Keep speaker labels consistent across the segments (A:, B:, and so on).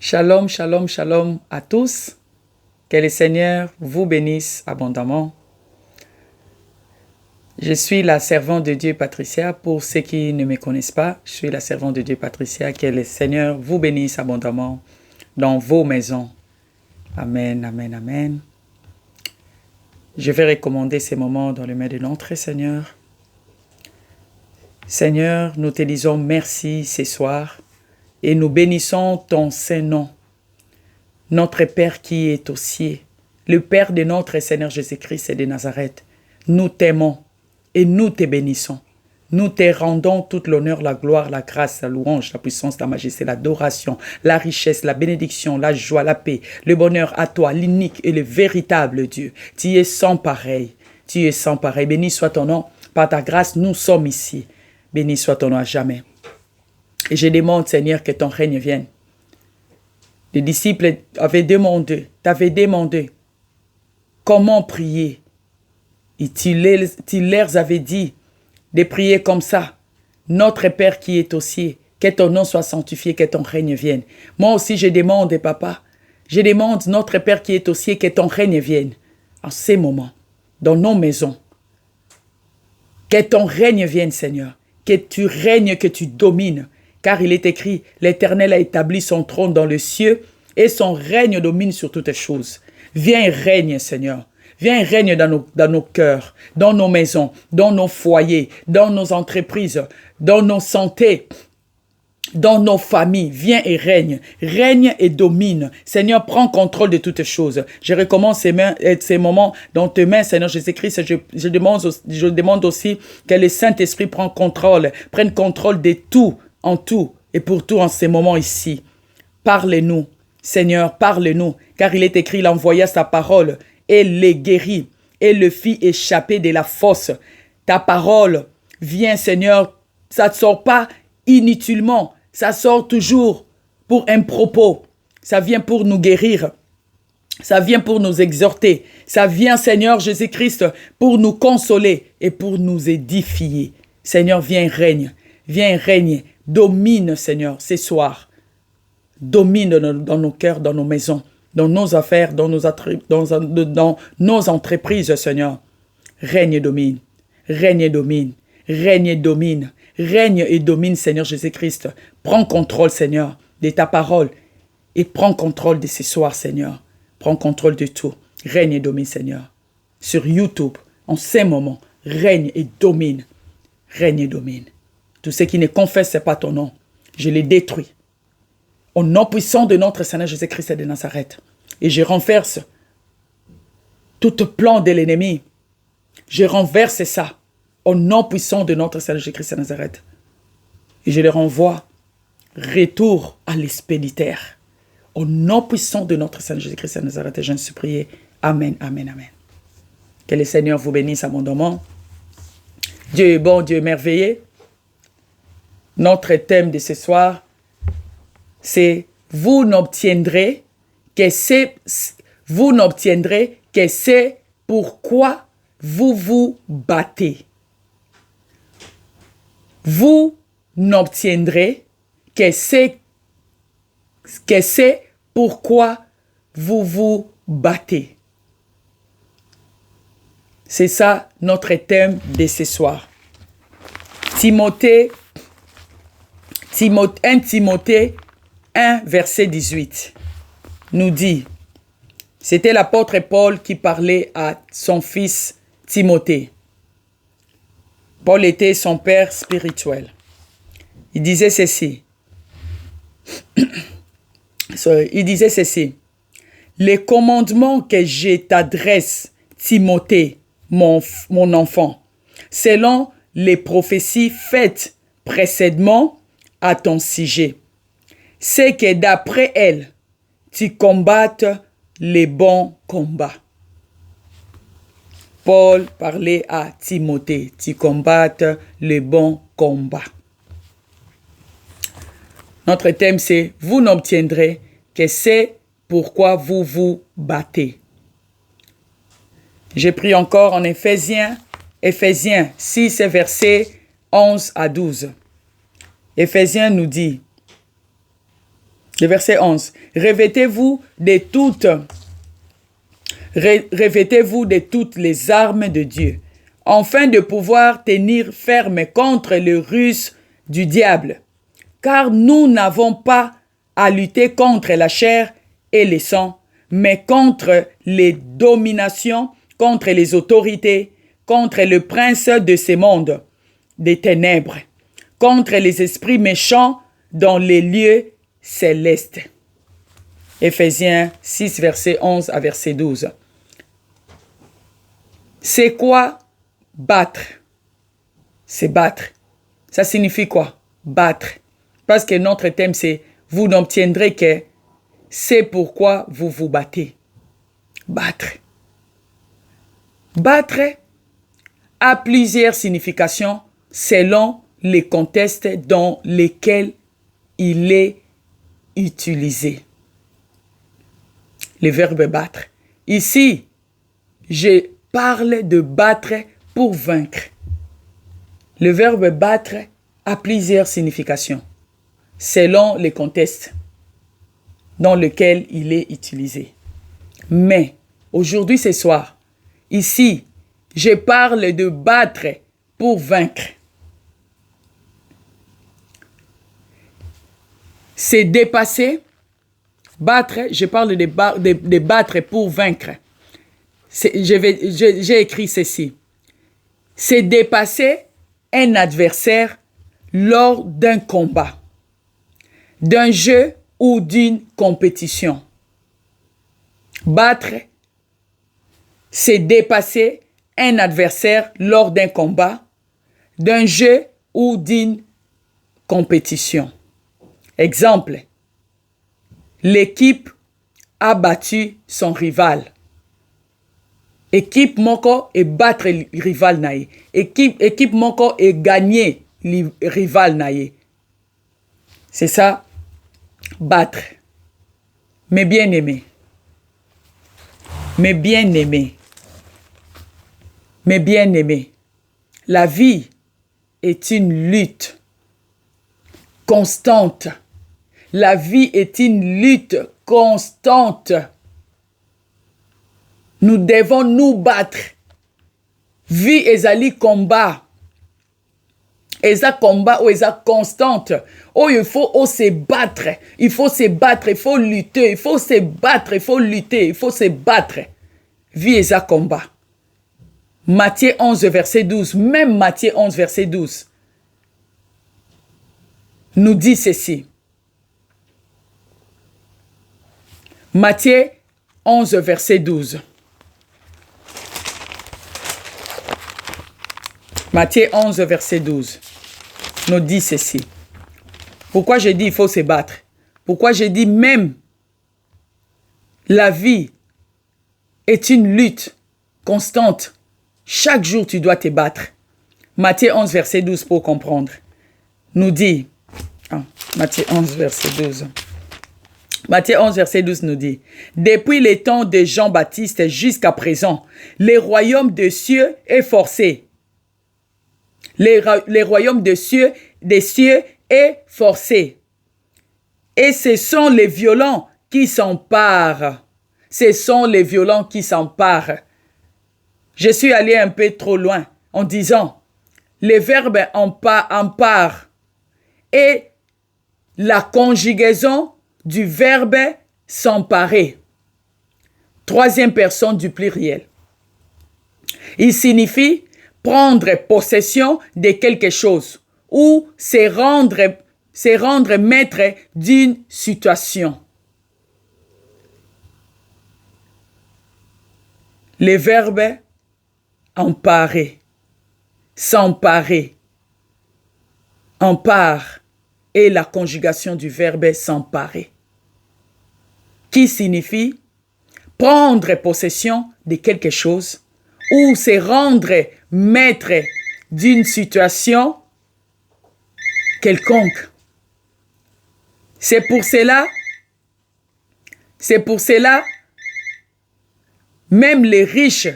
A: Shalom, shalom, shalom à tous. Que le Seigneur vous bénisse abondamment. Je suis la servante de Dieu Patricia. Pour ceux qui ne me connaissent pas, je suis la servante de Dieu Patricia. Que le Seigneur vous bénisse abondamment dans vos maisons. Amen, amen, amen. Je vais recommander ces moments dans les mains de notre Seigneur. Seigneur, nous te disons merci ce soir et nous bénissons ton Saint-Nom. Notre Père qui est aux cieux, le Père de notre Seigneur Jésus-Christ et de Nazareth, nous t'aimons et nous te bénissons. Nous te rendons toute l'honneur, la gloire, la grâce, la louange, la puissance, la majesté, l'adoration, la richesse, la bénédiction, la joie, la paix, le bonheur à toi, l'unique et le véritable Dieu. Tu es sans pareil. Tu es sans pareil. Béni soit ton nom. Par ta grâce, nous sommes ici. Béni soit ton nom à jamais. Et je demande, Seigneur, que ton règne vienne. Les disciples t'avaient demandé comment prier. Et tu leur avais dit de prier comme ça. Notre Père qui est aux cieux, que ton nom soit sanctifié, que ton règne vienne. Moi aussi, je demande, papa, je demande, notre Père qui est aux cieux, que ton règne vienne. En ces moments, dans nos maisons, que ton règne vienne, Seigneur. Que tu règnes, que tu domines. Car il est écrit, l'Éternel a établi son trône dans le ciel et son règne domine sur toutes choses. Viens et règne, Seigneur. Viens et règne dans nos cœurs, dans nos maisons, dans nos foyers, dans nos entreprises, dans nos santé, dans nos familles. Viens et règne. Règne et domine. Seigneur, prends contrôle de toutes choses. Je recommence ces moments dans tes mains, Seigneur Jésus-Christ. Je demande aussi que le Saint-Esprit prenne contrôle de tout, en tout et pour tout en ces moments ici. Parle-nous, Seigneur, parle-nous, car il est écrit, il envoya sa parole et les guérit et le fit échapper de la fosse. Ta parole vient, Seigneur, ça ne sort pas inutilement, ça sort toujours pour un propos. Ça vient pour nous guérir, ça vient pour nous exhorter, ça vient, Seigneur Jésus-Christ, pour nous consoler et pour nous édifier. Seigneur, viens règne. Domine, Seigneur, ce soir. Domine dans nos cœurs, dans nos maisons, dans nos affaires, dans nos entreprises, Seigneur. Règne et domine. Règne et domine. Règne et domine. Règne et domine, Seigneur Jésus-Christ. Prends contrôle, Seigneur, de ta parole. Et prends contrôle de ce soir, Seigneur. Prends contrôle de tout. Règne et domine, Seigneur. Sur YouTube, en ces moments, règne et domine. Règne et domine. Tous ceux qui ne confessent pas ton nom, je les détruis. Au nom puissant de notre Seigneur Jésus-Christ de Nazareth. Et je renverse tout plan de l'ennemi. Je renverse ça. Au nom puissant de notre Seigneur Jésus-Christ de Nazareth. Et je les renvoie. Retour à l'expéditeur. Au nom puissant de notre Seigneur Jésus-Christ de Nazareth. Et j'en suis prié. Amen, amen, amen. Que le Seigneur vous bénisse abondamment. Dieu est bon, Dieu est merveilleux. Notre thème de ce soir, c'est vous n'obtiendrez que c'est pourquoi vous vous battez. Vous n'obtiendrez que c'est pourquoi vous vous battez. C'est ça notre thème de ce soir. 1 Timothée 1, verset 18, nous dit, c'était l'apôtre Paul qui parlait à son fils Timothée. Paul était son père spirituel. Il disait ceci. Les commandements que je t'adresse, Timothée, mon enfant, selon les prophéties faites précédemment à ton sujet, c'est que d'après elles, tu combattes les bons combats. Paul parlait à Timothée, tu combattes les bons combats. Notre thème, c'est « Vous n'obtiendrez que c'est pourquoi vous vous battez ». J'ai pris encore en Éphésiens 6, versets 11 à 12. Éphésiens nous dit, Le verset 11. Revêtez-vous de toutes les armes de Dieu, afin de pouvoir tenir ferme contre les ruses du diable. Car nous n'avons pas à lutter contre la chair et le sang, mais contre les dominations, contre les autorités, contre le prince de ce monde des ténèbres, contre les esprits méchants dans les lieux célestes. Éphésiens 6, verset 11 à verset 12. C'est quoi battre? C'est battre. Ça signifie quoi? Battre. Parce que notre thème, c'est « Vous n'obtiendrez que c'est pourquoi vous vous battez. » Battre. Battre a plusieurs significations selon les contextes dans lesquels il est utilisé. Le verbe battre. Ici, je parle de battre pour vaincre. Le verbe battre a plusieurs significations selon les contextes dans lesquels il est utilisé. Mais aujourd'hui, ce soir, ici, je parle de battre pour vaincre. C'est dépasser. Battre, je parle de battre pour vaincre. J'ai écrit ceci. C'est dépasser un adversaire lors d'un combat, d'un jeu ou d'une compétition. Battre, c'est dépasser un adversaire lors d'un combat, d'un jeu ou d'une compétition. Exemple, l'équipe a battu son rival. Équipe moko et battre le rival naïe. Équipe moko et gagner le rival naïe. C'est ça, battre. Mes bien-aimés. Mes bien-aimés. Mes bien-aimés. La vie est une lutte constante. La vie est une lutte constante. Nous devons nous battre. Vie ezali combat. Eza combat ou eza constante. Oh, il faut se battre. Il faut se battre. Il faut lutter. Il faut se battre. Il faut lutter. Il faut se battre. Vie eza combat. Matthieu 11, verset 12. Même Matthieu 11, verset 12. Nous dit ceci. Matthieu 11, verset 12. Matthieu 11, verset 12. Nous dit ceci. Pourquoi je dis il faut se battre? Pourquoi je dis même la vie est une lutte constante. Chaque jour, tu dois te battre. Matthieu 11, verset 12 pour comprendre. Nous dit, Matthieu 11, verset 12. Matthieu 11, verset 12 nous dit, depuis les temps de Jean-Baptiste jusqu'à présent, le royaume des cieux est forcé. Le royaume des cieux est forcé. Et ce sont les violents qui s'emparent. Ce sont les violents qui s'emparent. Je suis allé un peu trop loin en disant, le verbe empare et la conjugaison du verbe s'emparer. Troisième personne du pluriel. Il signifie prendre possession de quelque chose ou se rendre maître d'une situation. Le verbe emparer, s'emparer, empare et la conjugation du verbe s'emparer, qui signifie prendre possession de quelque chose ou se rendre maître d'une situation quelconque. C'est pour cela, même les riches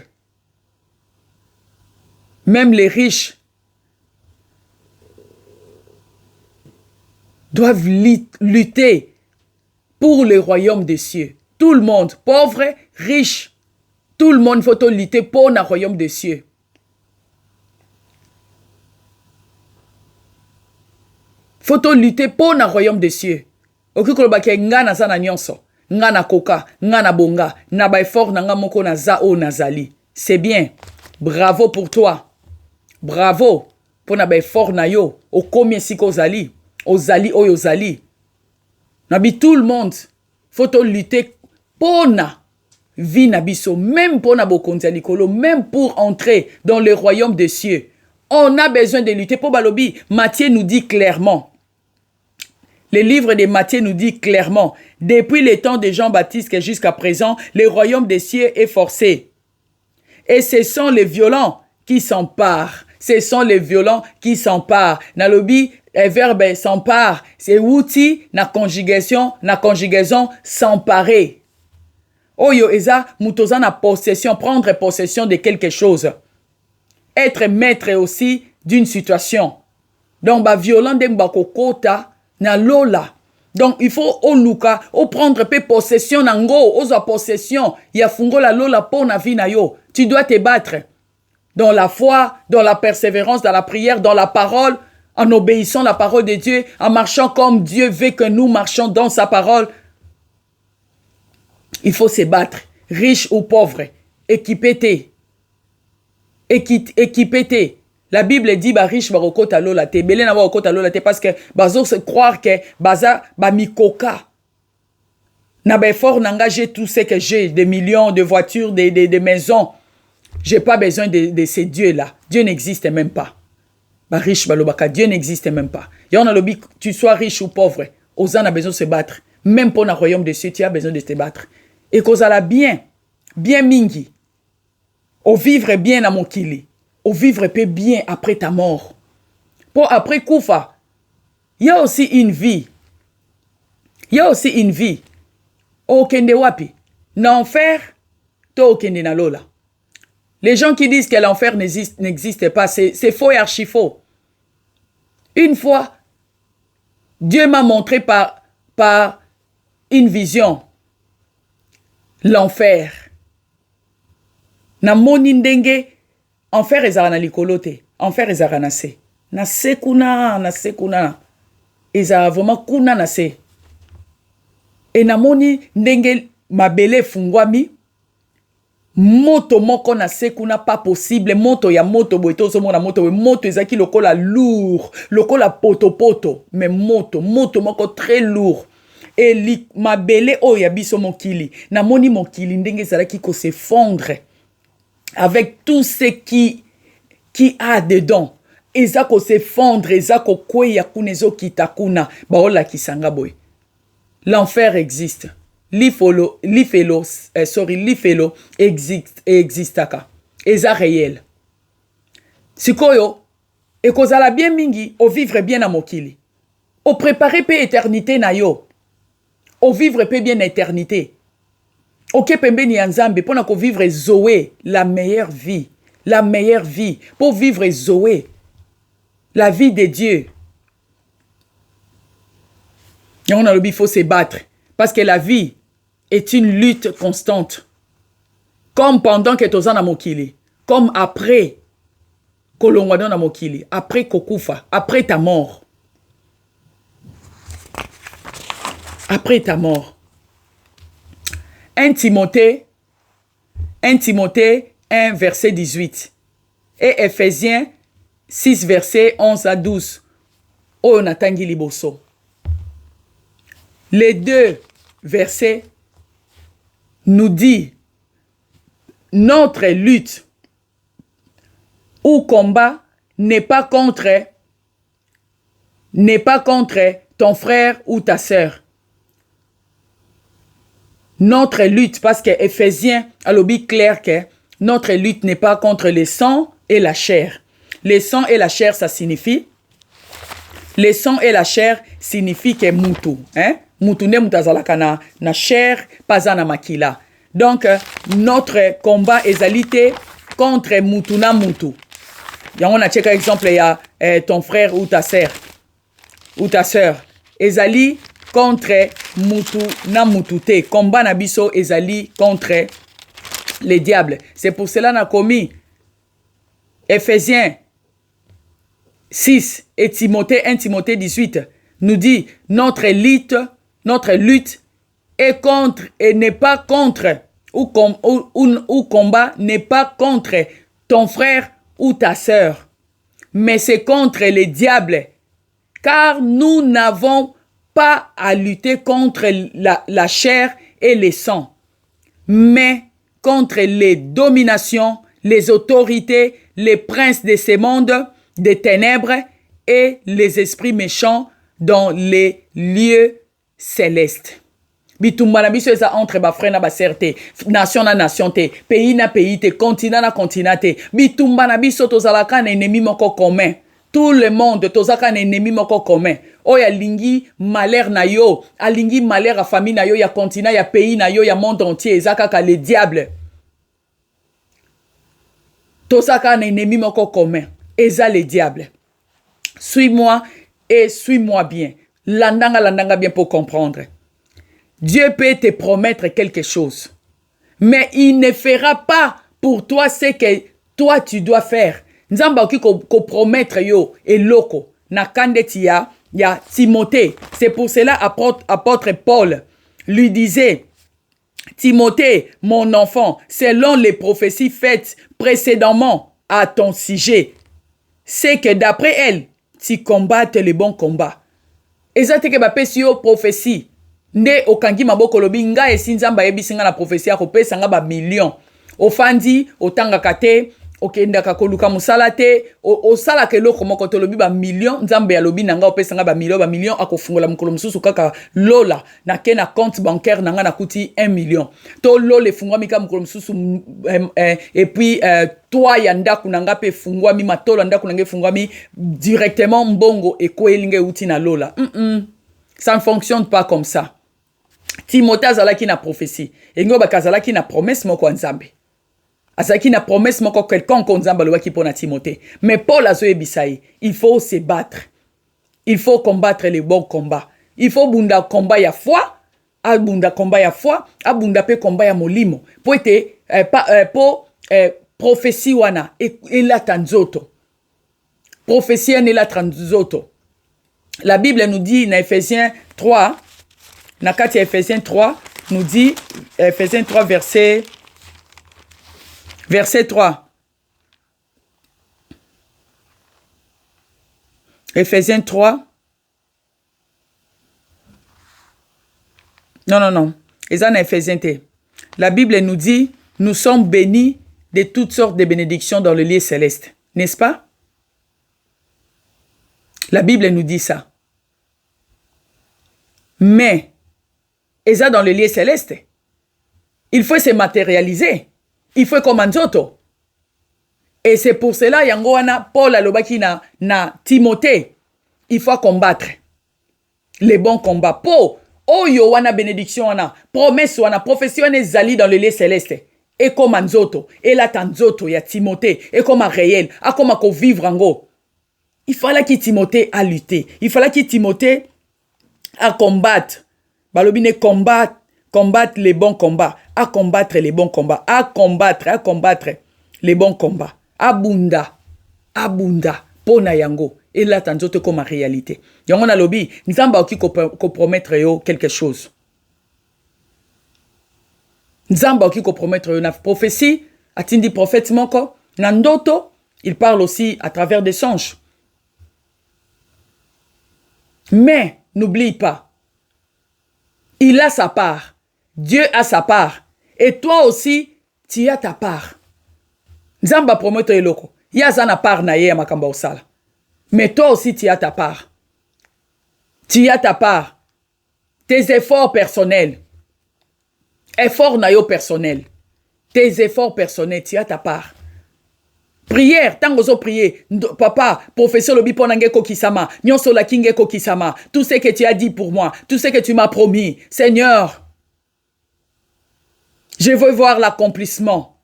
A: doivent lutter pour le royaume des cieux. Tout le monde, pauvre, riche, tout le monde faut lutter pour le royaume des cieux. Faut lutter pour le royaume des cieux. Okikoloba nga na za na nyonso, nga na koka, nga na bonga, na ba effort na nga moko na za o nazali. C'est bien. Bravo pour toi. Bravo pour na ba effort na yo. O combien si ko zali, ozali o yozali. Nabi tout le monde faut lutter pour na vie na biso, même pour na bokonzi likolo, même pour entrer dans le royaume des cieux. On a besoin de lutter pour balobi. Matthieu nous dit clairement. Le livre de Matthieu nous dit clairement, depuis le temps de Jean-Baptiste jusqu'à présent, le royaume des cieux est forcé. Et ce sont les violents qui s'emparent. Ce sont les violents qui s'emparent. Nalobi, le verbe s'empare, c'est outil, na conjugaison s'emparer. Oyo eza, mutoza na possession, prendre possession de quelque chose. Être maître aussi d'une situation. Donc, ba violent de mbakokota, na lola. Donc, il faut au luka, au prendre possession nango, oza possession, ya fungo la lola po na vie na yo. Tu dois te battre dans la foi, dans la persévérance, dans la prière, dans la parole, en obéissant la parole de Dieu, en marchant comme Dieu veut que nous marchions dans sa parole. Il faut se battre, riche ou pauvre, équipé. Équipé. La Bible dit ba riche ba okota lola te, belé na ba okota lola te parce que bazo se croire que baza ba mikoka. Na ba effort n'engager tout ce que j'ai, des millions de voitures, des maisons. J'ai pas besoin de ces dieux-là. Dieu n'existe même pas. Ba riche ba lobaka, Dieu n'existe même pas. Et on a lobby, tu sois riche ou pauvre, Ozan a besoin de se battre. Même pour le royaume des cieux, tu as besoin de te battre. Et kozala bien mingi. Au vivre bien à mokili. Au vivre bien après ta mort. Pour après Koufa, il y a aussi une vie. Au kende wapi. L'enfer, to au kende na lola. Les gens qui disent que l'enfer n'existe pas, c'est faux et archi faux. Une fois, Dieu m'a montré par une vision l'enfer. Na moni ndenge enfer ezala na likolo te, enfer ezala na se. Na se kuna. Ezala vraiment kuna na se. Et na moni ndenge mabele fungwami, moto moko na se kuna pas possible, moto ya moto boito so mona moto ezaki lokola lourd, lokola poto, mais moto moko très lourd. Et mabele o ya biso mokili, na moni mokili ndenge ezalaki ko s'effondre avec tout ce qui a dedans. Ezako s'effondre, ezako kweya kunezo kitakuna, baola kisanga boy. L'enfer existe. L'ifelo existaka. Eza réel. Sikoyo, et kozala bien mingi, o vivre bien na mokili. O préparer pe éternité na yo. O vivre pe bien éternité. Ok pembe ni anzambe, pona ko vivre Zoé, la meilleure vie. La meilleure vie. Pour vivre Zoé, la vie de Dieu. Et on a le il faut se battre. Parce que la vie est une lutte constante. Comme pendant que tu es en mokili. Comme après kolongwa na mokili. Après kokufa. Après ta mort. Après ta mort. 1 Timothée 1 verset 18. Et Ephésiens 6 verset 11 à 12. Oh natangi liboso. Les deux versets nous disent notre lutte ou combat n'est pas contre ton frère ou ta sœur. Notre lutte, parce que Éphésiens a l'objet clair que notre lutte n'est pas contre le sang et la chair. Le sang et la chair, ça signifie. Le sang et la chair signifie que mutu, hein? Mutu ne mutazalaka na chair, pas na makila. Donc, notre combat est alité contre mutu na mutu. On a checké exemple, il y a ton frère ou ta sœur. Ezali contre mutu na mutute. Combat na biso ezali contre les diables. C'est pour cela qu'on a commis Éphésiens 6 et Timothée 1 Timothée 18 nous dit notre lutte est contre et n'est pas contre ou combat n'est pas contre ton frère ou ta sœur, mais c'est contre les diables, car nous n'avons pas à lutter contre la chair et les sangs, mais contre les dominations, les autorités, les princes de ces mondes, des ténèbres et les esprits méchants dans les lieux célestes. Bitumba na biso eza entre ba frère na ba sœur te, nation na nation te, pays na pays te, continent na continent te. Bitumba na biso tozalaka na ennemi moko commun. Tout le monde tozalaka na ennemi moko commun. Oyo alingi malheur na yo, alingi malheur a famille na yo, ya continent, ya pays na yo, ya monde entier, eza kaka le diable. Tozalaka na ennemi moko commun, eza le diable. Suis-moi et suis-moi bien. Landanga bien pour comprendre. Dieu peut te promettre quelque chose, mais il ne fera pas pour toi ce que toi tu dois faire. Nzamba oki ko promettre yo eloko na kandeti ya Timothée. C'est pour cela apôtre Paul lui disait, Timothée, mon enfant, selon les prophéties faites précédemment à ton sujet, c'est que d'après elle, tu combattes le bon combat. Ezate ke ba pesi yo prophétie. Nde okangi maboko lobi nga esinzamba yebisinga na prophétie ya kopesa nga ba million. Ofandi otanga kate, okendaka koluka musala te, osala ke loko moko to lobi ba million, nzambe ya lobi nanga opesa nga ba million akofungola mukolo mususu kaka lola na ke na compte bancaire nanga na kuti 1 million. To lole fungwa mika mukolo mususu et puis toi ya ndaku nanga pe fungwa mi matolo ndaku nanga fungwa mi directement mbongo ekoelinge uti na lola. Ça ne fonctionne pas comme ça. Timothée azalaki na prophétie. Engo bakazalaki na promesse moko nzambe. Azalaki na promesse moko quelconque nzambe alobaki pona Timothée. Mais Paul azoyebisai, il faut se battre. Il faut combattre les bons combats. Il faut bunda combat ya foi, abunda combat ya foi, abunda pe combat ya molimo. Po ete prophétie wana ela tanzoto. Prophétie ela tanzoto. La Bible nous dit dans Éphésiens 3, Nakati Éphésiens 3 nous dit, Éphésiens 3 verset 3. Éphésiens 3. Non. Ezana Éphésiens T. La Bible nous dit, nous sommes bénis de toutes sortes de bénédictions dans le lieu céleste. N'est-ce pas? La Bible nous dit ça. Mais, et ça dans le lieu céleste, il faut se matérialiser. Il faut comme Anzoto. Et c'est pour cela, Yangoana, Paul alobaki na Timothée, il faut combattre les bons combats. Po, oyo wana bénédiction wana, promesse wana, prophétie wana zali dans le lieu céleste. Et comme Anzoto, et la tanzoto ya Timothée, et comme un réel, a comme à vivre en go. Il fallait que Timothée a lutté. Il fallait que Timothée à combattre. Balobine combattre les bons combats. À combattre les bons combats. À combattre les bons combats. Abunda. Pona yango. Et là, tanzote comme réalité. Yango na lobi. Nzamba oki ko promettre yo quelque chose. Nzamba oki ko promettre yo na prophétie. Atindi prophète moko. Nandoto. Il parle aussi à travers des songes. Mais, n'oublie pas, il a sa part. Dieu a sa part. Et toi aussi, tu as ta part. Nzamba prometto eloko. Yaza na part na ye ya makamba osala. Mais toi aussi, tu as ta part. Tu as ta part. Tes efforts personnels. Efforts na yo personnel. Tes efforts personnels, tu as ta part. Prière, tant que prier, papa, professeur Lobi Ponange Kokisama, Nyonso la Kinge Kokisama, tout ce que tu as dit pour moi, tout ce que tu m'as promis, Seigneur, je veux voir l'accomplissement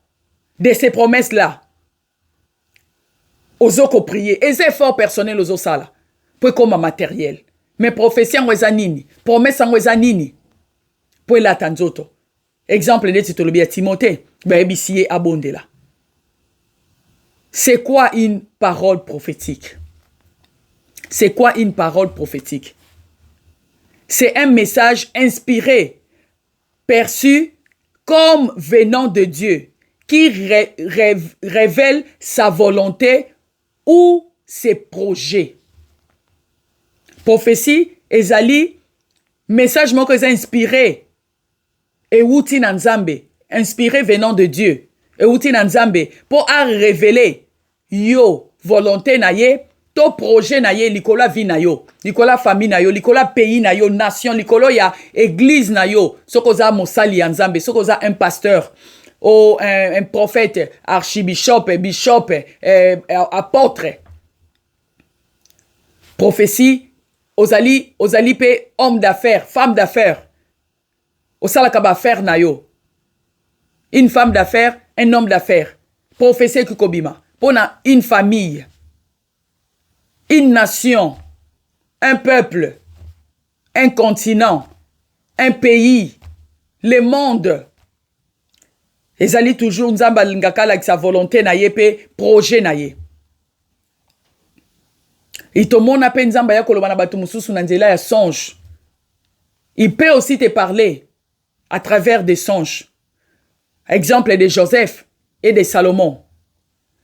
A: de ces promesses-là. Ozoko prier, et efforts personnels aux osala, pour comme matériel. Mais prophétie en eza nini? Promesse en eza nini? Pour la tanzoto. Exemple de titolobi à Timothée. Baebisie abondela. C'est quoi une parole prophétique? C'est quoi une parole prophétique? C'est un message inspiré, perçu comme venant de Dieu, qui révèle sa volonté ou ses projets. Prophétie, ezali, message moko eza inspiré, et outi na Nzambe, inspiré venant de Dieu, et outi na Nzambe, pour a révéler yo volonté na ye, to projet na ye, likola vie na yo, likola famille na yo, likola pays na yo, nation, likolo ya église na yo, soko za mosali ya Nzambe, soko za un pasteur, ou un prophète, archibishop, bishop, apôtre. Prophétie, ozali pe homme d'affaires, femme d'affaires. Osalaka ba affaire na yo. Une femme d'affaires, un homme d'affaires. Prophétie kikobima. Pona une famille, une nation, un peuple, un continent, un pays, le monde. Ezali toujours nzamba lingaka avec sa volonté na ye pe projet na ye. Itomona pe nzamba ya koloba na batu mususu na nzela ya songe. Il peut aussi te parler à travers des songes. Exemple de Joseph et de Salomon.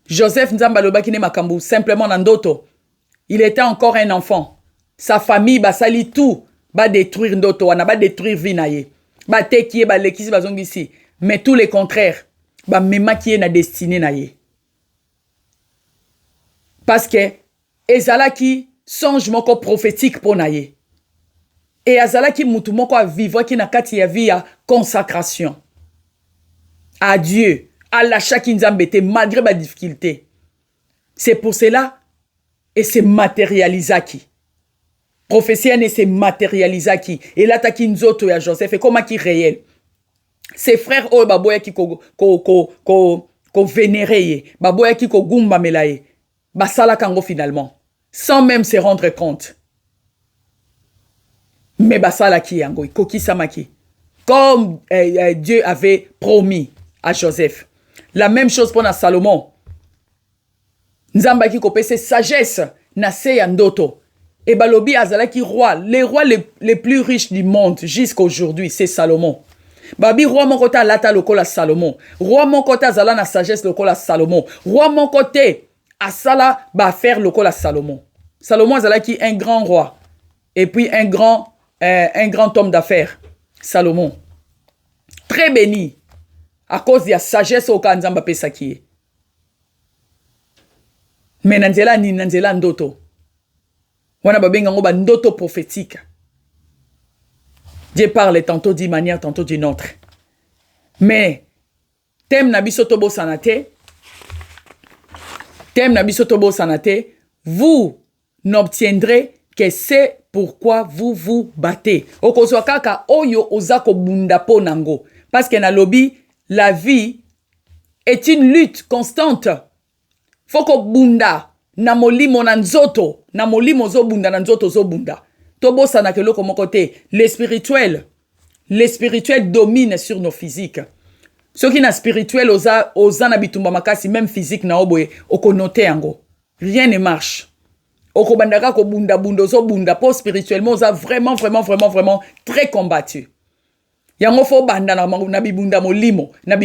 A: Joseph nzamba lobaki ne makambu simplement na ndoto. Il était encore un enfant. Sa famille basali tout ba détruire ndoto wana ba détruire vie na ye. Ba tekie ba lekisi bazongisi. Mais tout le contraire, ba mema qui est na destinée na ye. Parce que ezalaki songe moko prophétique pour na ye. Et azalaki mutu moko a vivre qui na kati ya vie ya consacration à Dieu, à la chaque nzambete malgré ba difficulté. C'est pour cela et c'est matérialisaki. Prophétie ne se matérialisaki. Et là ta ki nzoto ya Joseph et comment qui réel. Ses frères oh baboya ki ko vénérer, baboya ki ko gumba melaye, basala kango finalement, sans même se rendre compte. Mais basala ki yango, koki samaki, comme Dieu avait promis à Joseph. La même chose pour Salomon. Nzamba ki kopese sagesse na se yandoto. Et balobi azalaki roi, les rois les plus riches du monde jusqu'à aujourd'hui, c'est Salomon. Babi roi mon côté lata lokola Salomon. Roi mon côté azala na sagesse lokola Salomon. Roi mon côté asala ba faire lokola Salomon. Salomon azala qui un grand roi et puis un grand homme d'affaires. Salomon. Très béni à cause de la sagesse au kanzamba pesaki. Mais nanzela ni nanzela ndoto. Wana babenga ngo ba ndoto prophétique. Dieu parle tantôt d'une manière, tantôt d'une autre. Mais, thème nabiso tobo sanate, vous n'obtiendrez que c'est pourquoi vous vous battez. Okozwa kaka oyo ozako bunda po nango. Parce que na lobi, la vie est une lutte constante. Foko bunda na molimo na nzoto, na molimo zo bunda na nzoto zo bunda. Tobo sanakelo comme côté, le spirituel domine sur nos physiques. Ceux qui na spirituel oza na bitumba makasi même physique na oboye okonote yango. Rien ne marche. Okobandaka ko bunda zo bunda po spirituellement oza vraiment très combattu. Yango fo banda na bibunda molimo, na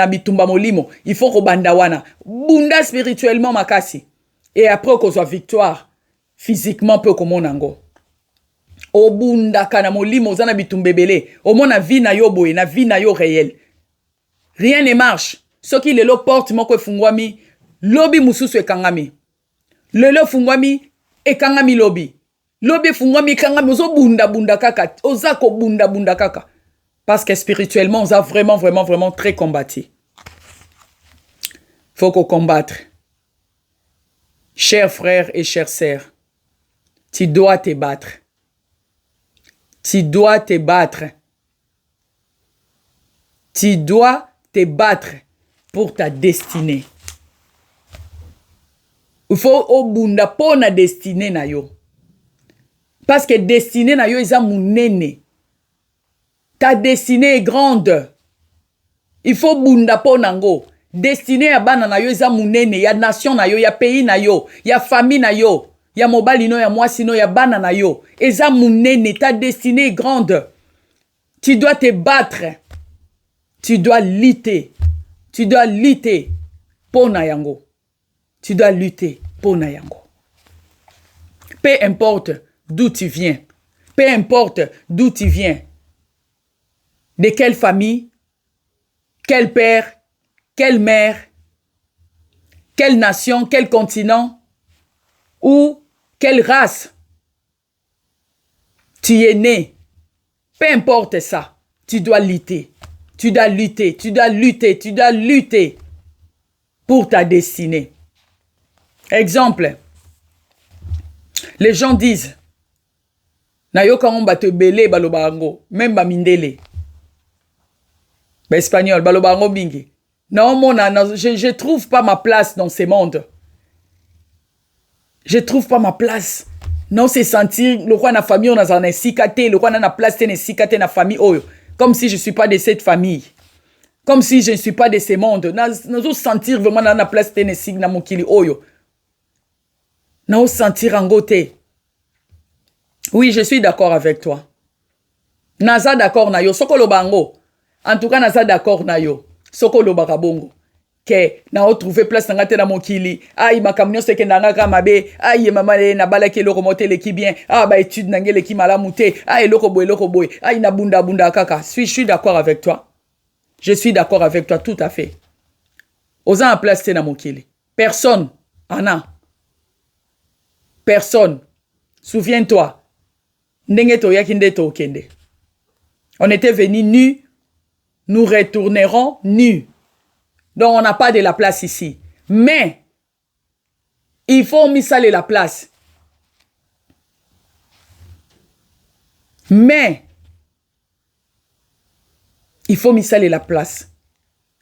A: bitumba molimo, il faut ko banda wana. Bunda spirituellement makasi. Et après ko soit victoire physiquement peu comme onango. Obunda kana molimo zana bitumbebele. Omona vie na yo boye, na vie na yo réel. Rien ne marche. Ce qui lelo porte moko fungwami, lobi mususu ekangami. Lelo fungwami ekangami lobi. Lobi fungwami ekangami ozo bunda kaka. Ozako bunda kaka. Parce que spirituellement, on a vraiment très combattu. Faut qu'on combattre. Chers frères et chères sœurs, tu dois te battre. Tu dois te battre. Tu dois te battre pour ta destinée. Il faut obunda pour na destinée na yo. Parce que destinée na yo eza munene. Ta destinée est grande. Il faut bunda po nango. Destinée ya bana na yo eza munene, ya nation na yo, ya pays na yo, ya famille na yo, ya mobali no, ya mwasi no, ya bana na yo. Eza munene, ta destinée est grande. Tu dois te battre. Tu dois lutter. Tu dois lutter po na yango. Tu dois lutter po na yango. Peu importe d'où tu viens. Peu importe d'où tu viens. De quelle famille, quel père, quelle mère, quelle nation, quel continent ou quelle race tu es né. Peu importe ça, tu dois lutter. Tu dois lutter, tu dois lutter, tu dois lutter pour ta destinée. Exemple, les gens disent, Nayoka on ba te belé balobango, même ba mindele. Espagnol, balobango bingi. Non, je trouve pas ma place dans ce monde. Je trouve pas ma place. Non, c'est sentir le roi na famille on a un sikate, le roi na place ten sikate na famille oyo. Comme si je suis pas de cette famille. Comme si je ne suis pas de ce monde. Nous sentir vraiment na place ten sik na mokili oyo. Nous sentir en goté. Oui, je suis d'accord avec toi. Naza d'accord na yo soko lo bango. En tout cas, naza d'accord na yo. Soko lo bakabongo. Que na retrouver place na te na mokili. Aïe ma camion se ke nanga kamabe. Aïe mama na balaki loko motel ki bien. Ah ba étude nangele ki malamute. Aïe loko boy. Aïe na bunda kaka. Je suis d'accord avec toi. Je suis d'accord avec toi tout à fait. Oza en place te na mokili. Personne ana. Personne. Souviens-toi. Ndenge to yakinde to kende. On était venus nus. Nous retournerons nus. Donc, on n'a pas de la place ici. Mais, il faut misaler la place. Mais, il faut misaler la place.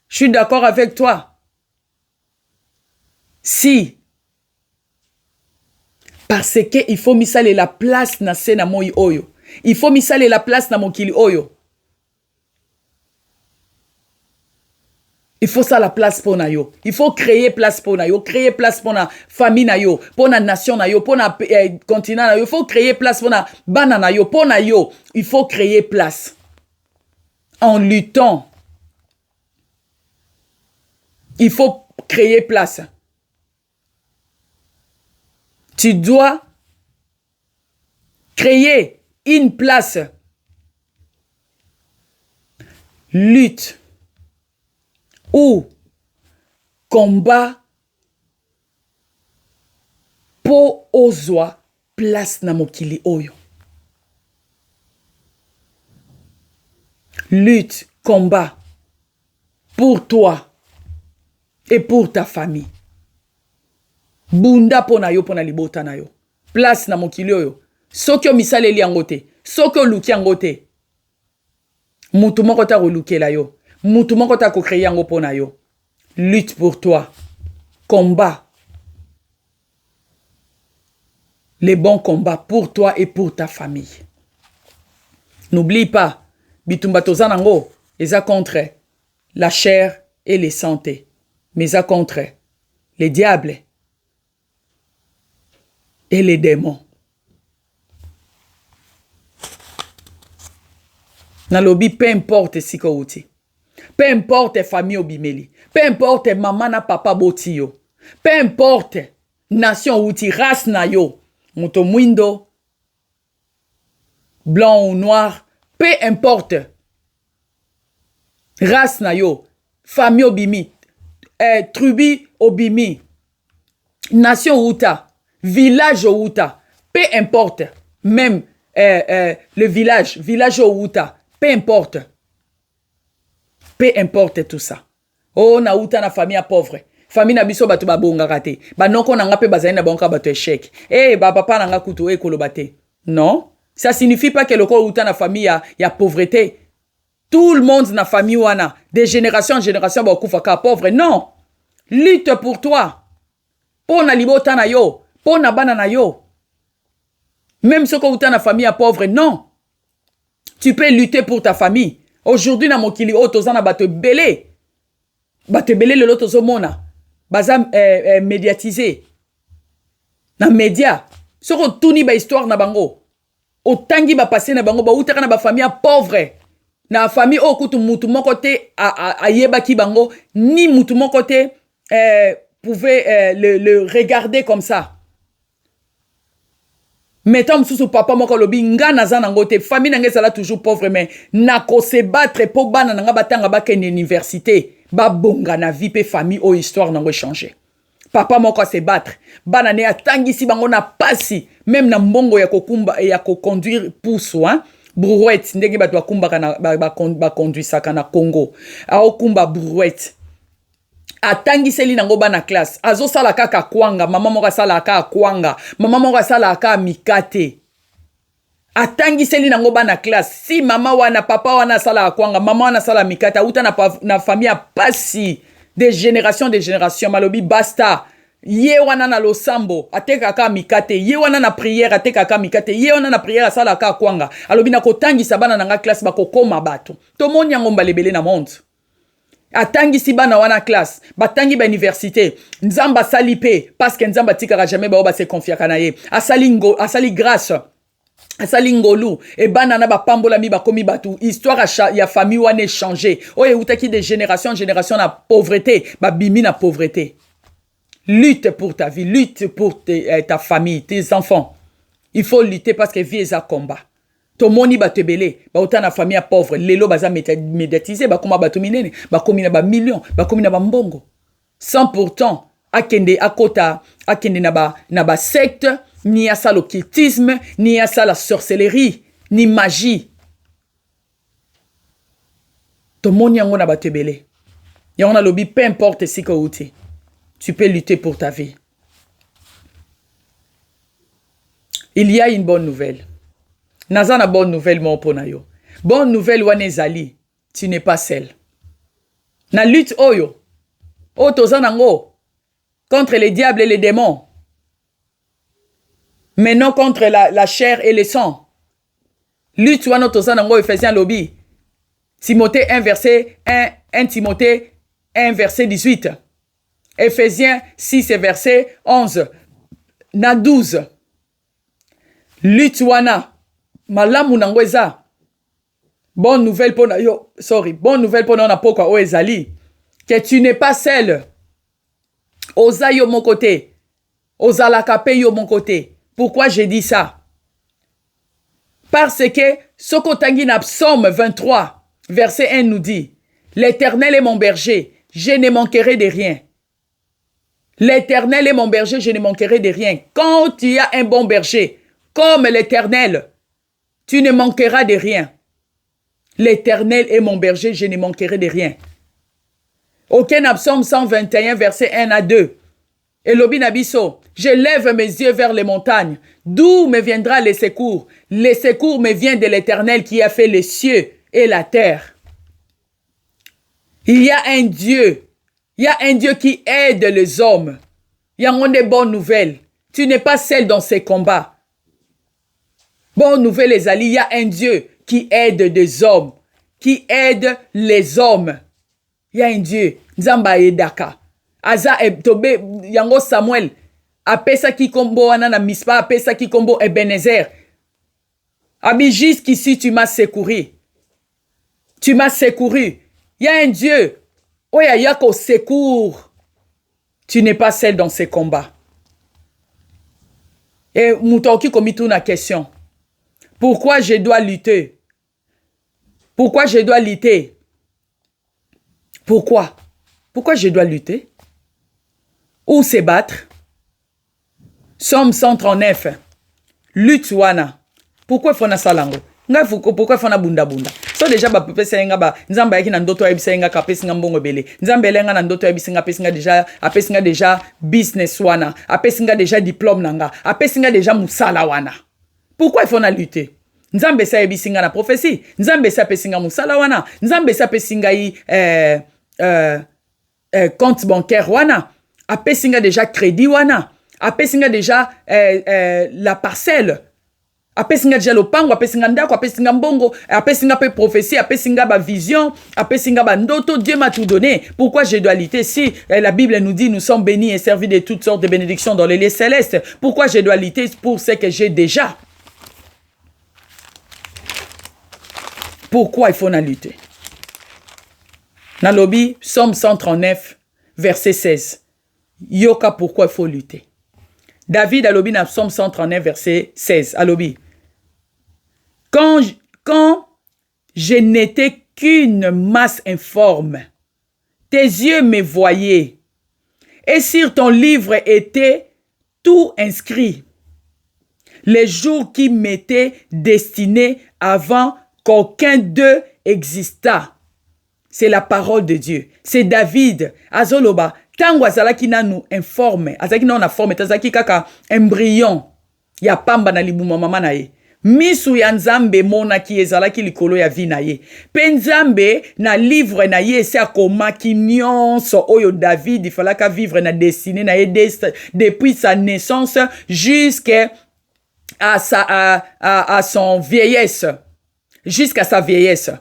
A: Je suis d'accord avec toi. Si, parce que il faut misaler la place na sena moi oyo. Il faut misaler la place na mokili oyo. Il faut ça la place pour na yo. Il faut créer place pour na yo, créer place pour na famille na yo, pour na nation na yo, pour na continent na yo. Il faut créer place pour na bana na yo, pour na yo. Il faut créer place. En luttant. Il faut créer place. Tu dois créer une place. Lutte. Ou combat pour ozwa place na mokili oyo. Lutte, combat pour toi et pour ta famille. Bunda pona yo pona libota na yo. Place na mokili oyo. Soki o misaleli yango te, soki o luki yango te. Mutu moko ta kolukela yo. Mutu moko ta ko créer yango pona yo. Lutte pour toi. Combat. Les bons combats pour toi et pour ta famille. N'oublie pas, bitumba tozanango, eza contre la chair et les santé. Mais eza contre les diables et les démons. Nalobi, peu importe si ko uti. Peu importe famille obimeli. Peu importe maman na papa boti yo. Peu importe nation outi, race na yo. Muto mwindo, blanc ou noir. Peu importe race na yo. Famille obimi. Tribu obimi. Nation outa. Village outa. Peu importe. Même le village outa. Peu importe. Peu importe tout ça. Oh, na uta na famille pauvre. Famille na biso batu babonga kate. Ba noko na nga pe bazali na banka batu échec. Ba papa na nga kutu kolobate. Non. Ça signifie pas que le ko uta na famille ya pauvreté. Tout le monde na famille wana. De génération en génération ba kufaka pauvre. Non. Lutte pour toi. Pona libota na yo. Pona bana na yo. Même si tu as une famille pauvre, non. Tu peux lutter pour ta famille. Aujourd'hui, dans mon kili, tu as bateau belé. Bateau belé, le lot mona. Baza médiatisé. Dans les médias. Si tu as une histoire na bango. Otangi ba passé na bango. Ba utaka na ba famille pauvre. Na famille au kutu mutu mon côté a yeba ki bango. Ni mutu mon côté pouvait le regarder comme ça. Mettons sous papa moko lobi nga naza nango te famille nanga sala toujours pauvre mais nako se battre pour bana nanga batanga ba ken université ba bonga na vie pe famille o histoire nango changer papa moko se battre bana ne atangisi bango na pasi même na mbongo ya kokumba ya ko conduire pour soi brouette ndenge bato bakumba kana ba conduire saka na Congo a okumba brouette atangiseli nango bana classe azo sala kaka kwanga mama moko sala kaka kwanga mama moko sala kaka mikate atangiseli nango bana classe si mama wana papa wana sala kwanga mama wana sala mikate uta na famille pasi des générations malobi basta ye wana na losambo ateka kaka mikate ye wana na prière ateka kaka mikate ye wana na prière sala kaka kwanga alobi na kotangisa bana nanga classe bakokoma bato to moni yango mbalebele na monde atangisi bana wana classe batangi ba université nzamba sali pe parce que nzamba tikara jamais ba se confiaka na ye asali grâce asali ngolu e bana na ba pambola mi ba komi batu histoire ya famille wana changer oye utaki de génération en génération na pauvreté ba bimi na pauvreté. Lutte pour ta vie, lutte pour ta famille, tes enfants. Il faut lutter parce que vie est un combat. To moni ba tebele ba uta na famille pauvre lelo baza médiatisé ba koma bato minene ba komi na ba millions ba komi na ba mbongo sans pourtant akende akota akende na ba secte ni à ça l'occultisme ni à ça la sorcellerie ni magie to moni yango na ba tebele yango na lobi peu importe si ko uti tu peux lutter pour ta vie. Il y a une bonne nouvelle. Naza na bonne nouvelle mon ponayo. Bonne nouvelle wane zali. Tu n'es pas seul. Na lutte oyo. O tozanango. Contre les diables et les démons. Mais non contre la chair et le sang. Lutte wane tozanango Ephésiens lobby. Timothée 1 verset 1 Timothée 1 verset 18. Ephésiens 6 verset 11. Na 12. Lutte wana. Malamu nangweza. Bonne nouvelle pour bonne nouvelle pour na pokwa o ezali que tu n'es pas seul. Oza yo mon côté. Ozalaka pe yo mon côté. Pourquoi j'ai dit ça? Parce que soko tangi na Psaume 23 verset 1 nous dit l'Éternel est mon berger, je ne manquerai de rien. L'Éternel est mon berger, je ne manquerai de rien. Quand tu as un bon berger comme l'Éternel, tu ne manqueras de rien. L'Éternel est mon berger, je ne manquerai de rien. Aucun Psaume 121, verset 1 à 2. Elobi Nabiso, je lève mes yeux vers les montagnes. D'où me viendra le secours? Le secours me vient de l'Éternel qui a fait les cieux et la terre. Il y a un Dieu. Il y a un Dieu qui aide les hommes. Il y a des bonnes nouvelles. Tu n'es pas seul dans ces combats. Bonne nouvelle les alliés, il y a un Dieu qui aide des hommes, qui aide les hommes. Il y a un Dieu, Nzamba edaka. Aza tobe yango Samuel, apesa ki kombo anana mispa, apesa ki kombo Ebenezer. Abi jusqu'ici tu m'as secouru. Tu m'as secouru. Il y a un Dieu. Oya yako secours. Tu n'es pas seul dans ces combats. Et Moutoki komitu na question. Pourquoi je dois lutter? Pourquoi je dois lutter? Pourquoi? Pourquoi je dois lutter? Ou se battre? Somme 139. Lutte wana. Pourquoi fona salango? Pourquoi fona bunda bunda? So déjà ba pepe senga ba nzamba yaki na ndoto ya bisenga kapesi nga mbongo bele. Nzamba elenga na ndoto ya bisenga apesi nga déjà apesi nga déjà business wana, apesi nga déjà diplôme nanga, apesi nga déjà musala wana. Pourquoi il faut lutter? Nzambe sa ebisinga na prophétie. Nzambe sa pesinga musala wana. Nzambe sa pesinga compte bancaire wana. Apesinga déjà crédit wana. Apesinga déjà la parcelle. apesinga déjà lopango, apesinga ndako, apesinga mbongo, apesinga pe prophétie, apesinga ba vision, apesinga ba ndoto. Dieu m'a tout donné. Pourquoi je dois lutter? Si la Bible nous dit nous sommes bénis et servis de toutes sortes de bénédictions dans les lieux célestes, pourquoi je dois lutter pour ce que j'ai déjà? Pourquoi il faut lutter? Nalobi, Psaume 139, verset 16. Yoka, pourquoi il faut lutter? David alobi na Psaume 139, verset 16. Alobi. Quand je n'étais qu'une masse informe, tes yeux me voyaient, et sur ton livre était tout inscrit. Les jours qui m'étaient destinés avant qu'aucun d'eux existât. C'est la parole de Dieu. C'est David. Azoloba. Tango azalaki nanu informe. Azalaki nanu na forme. Azalaki kaka embryon. Ya pamba na libuma mama na ye. Misu ya nzambe mona ki ezalaki likolo ya vi na ye. Pe nzambe na livre na ye ese akomaki nyonso oyo David falaka vivre na destinée na ye depuis sa naissance jusqu'à son vieillesse. Jusqu'à sa vieillesse.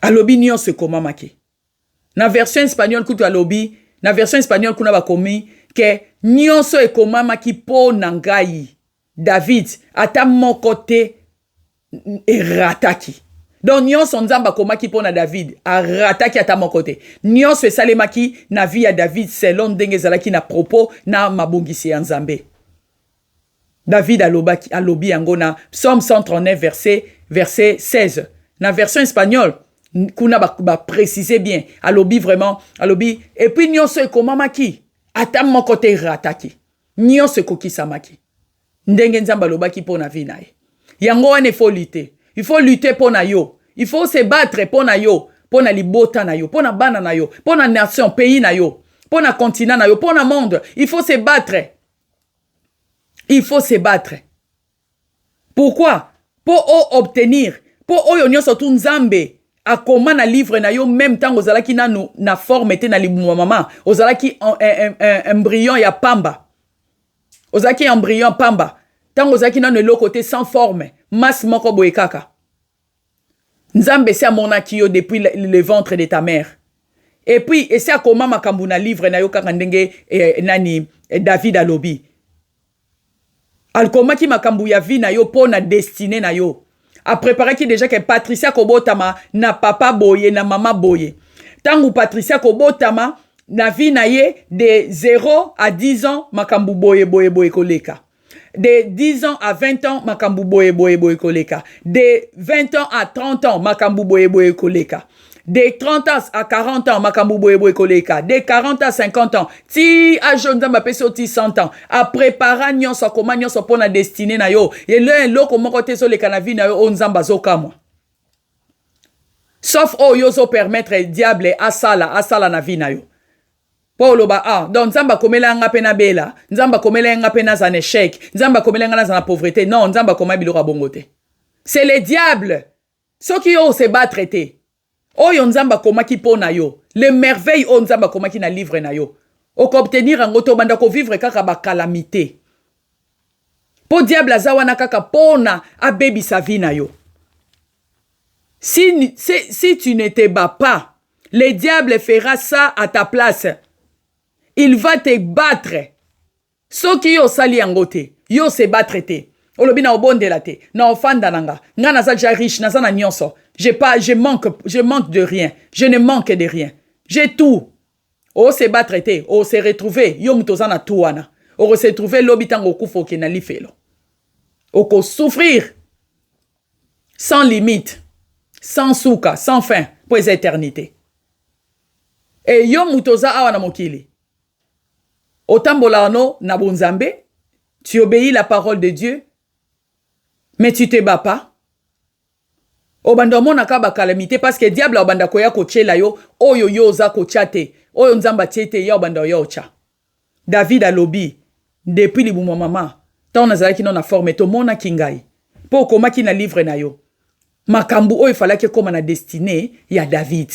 A: Alobi nyonso ekomamaki. Na version espagnole kutu alobi, na version espagnole kuna bakomi ke nyonso ekomamaki po na ngai. David ata moko te erataki. Donc nyonso nzamba komaki po na David arataki ata moko te. Nyonso esalemaki na vie ya David selon ndenge ezalaki na propos na mabongisi ya Nzambe. David alobi yango na Psaume 139 verset 16. Na version espagnole kuna ba préciser bien. Alobi vraiment, alobi et puis nyonso ekomamaki ata moko te rataki. Nyonso ekokisamaki. Ndenge nzamba alobaki po na vie na ye. Yango wane faut lutter. Il faut lutter pour na yo. Il faut se battre pour na yo, pour na libota na yo, pour na bana na yo, pour na nation, pays na yo, pour na continent na yo, pour na monde. Il faut se battre. Il faut se battre. Pourquoi? Pour obtenir, pour oyo nyonso tu nzambe akoma na livre na yo même temps ozalaki na forme te na libuma mama, ozalaki embryon ya pamba. Ozalaki embryon pamba. Tant ozalaki na le côté sans forme, masse moko boye kaka. Nzambe se amonaki yo depuis le ventre de ta mère. Et puis ese akoma makambu na livre na yo kaka ndenge David alobi. Alkomaki makambu ya vie na yo po na destinée na yo. A préparé qui déjà que Patricia Kobotama na papa boye na mama boye. Tangu Patricia Kobotama na vie na ye de 0 à 10 ans makambu boye koleka. De 10 ans à 20 ans makambu boye koleka. De 20 ans à 30 ans makambu boye koleka. De 30 ans à 40 ans makambu boye koleka. De 40 à 50 ans ti a jonda mapeso ti 100 ans a préparer nyonso koma nyonso pona destinée na yo et le loko moko te so le kanavi na yo onzamba zokamwa. Sauf yo zo permettre diable asala na vie na yo. Paulo ba donc nzamba komela nga pena bela, nzamba komela nga pena za échec, nzamba komela nga za pauvreté. Non, nzamba komela biloko bongote. C'est le diable. Ceux qui ont se battre te. Oyo nzamba komaki po na yo. Le merveille o nzamba komaki na livre na yo. Oko obtenir en goto banda ko vivre kaka ba calamité. Po diable azawana kaka pona a baby sa vie na yo. Si tu ne te bats pas, le diable fera ça à ta place. Il va te battre. So ki yo sali angote, yo se battre te. Olobi na obondela te, na ofanda nanga. Nga na za riche, na za na nyonso. Je manque de rien. Je ne manque de rien. J'ai tout. O se battre te, o se retrouver, yo mutoza na tuana. O se retrouver lobitango kufo ke na lifelo. O ko souffrir sans limite, sans souka, sans fin, pour les éternités. Et yo mutoza awa na mokili. Otambola no na bonzambe, tu obéis la parole de Dieu, mais tu te bats pas. Obanda mona ka ba calamité parce que diable obanda koya ko chela yo, oyo yo za ko chate, oyo nzamba tiete ya obanda yo cha. David alobi depuis libuma mama, tant nazalaki non na forme to mona kingai. Po komaki na livre na yo. Makambu oyo falaki koma na destinée ya David.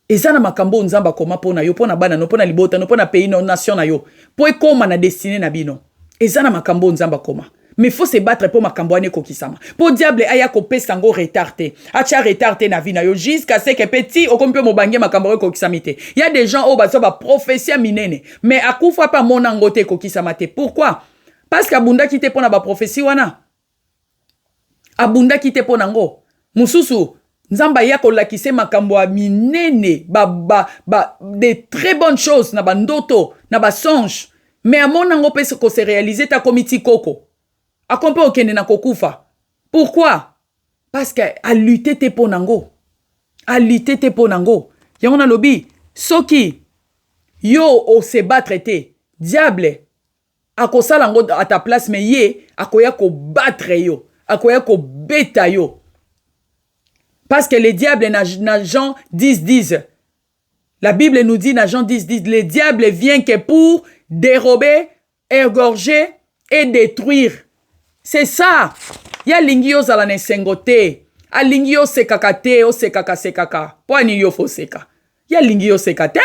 A: Ezana makambo nzamba koma pona yo, pona bana no, pona libota no, pona pays no, nation na yo. Po ekoma na destinée na bino. Ezana makambo nzamba koma. Mais il faut se battre pour makambouane kokisama. Pour diable aya kopé sango retardé. Acha retardé na vie na yo jusqu'à ce que petit au kompe mobange makambouane kokisamite. Il y a des gens au baso ba prophétie minene. Mais akufa pas mon angote kokisamate. Pourquoi? Parce qu'abunda kite pona ba prophétie wana. Abunda kite pona ngo. Mususu nzamba ya kolakise makambouane minene de très bonnes choses na ba ndoto na ba songe. Mais à mon ango peut se réaliser ta comité coco. A kompe okende na kokufa. Pourquoi? Parce que a lutter te ponango. A lutter te ponango. Yangona lobi, soki yo o se battre te. Diable akosalango à ta place mais ye akoya ko battre yo. Akoya ko beta yo. Parce que les diables na Jean 10. La Bible nous dit dans Jean 10, le diable vient que pour dérober, égorger et détruire. C'est ça. Ya lingi yo zala ne sengote. A lingi yo sekaka te, o sekaka. Po ani yo fo seka. Ya lingi yo sekate.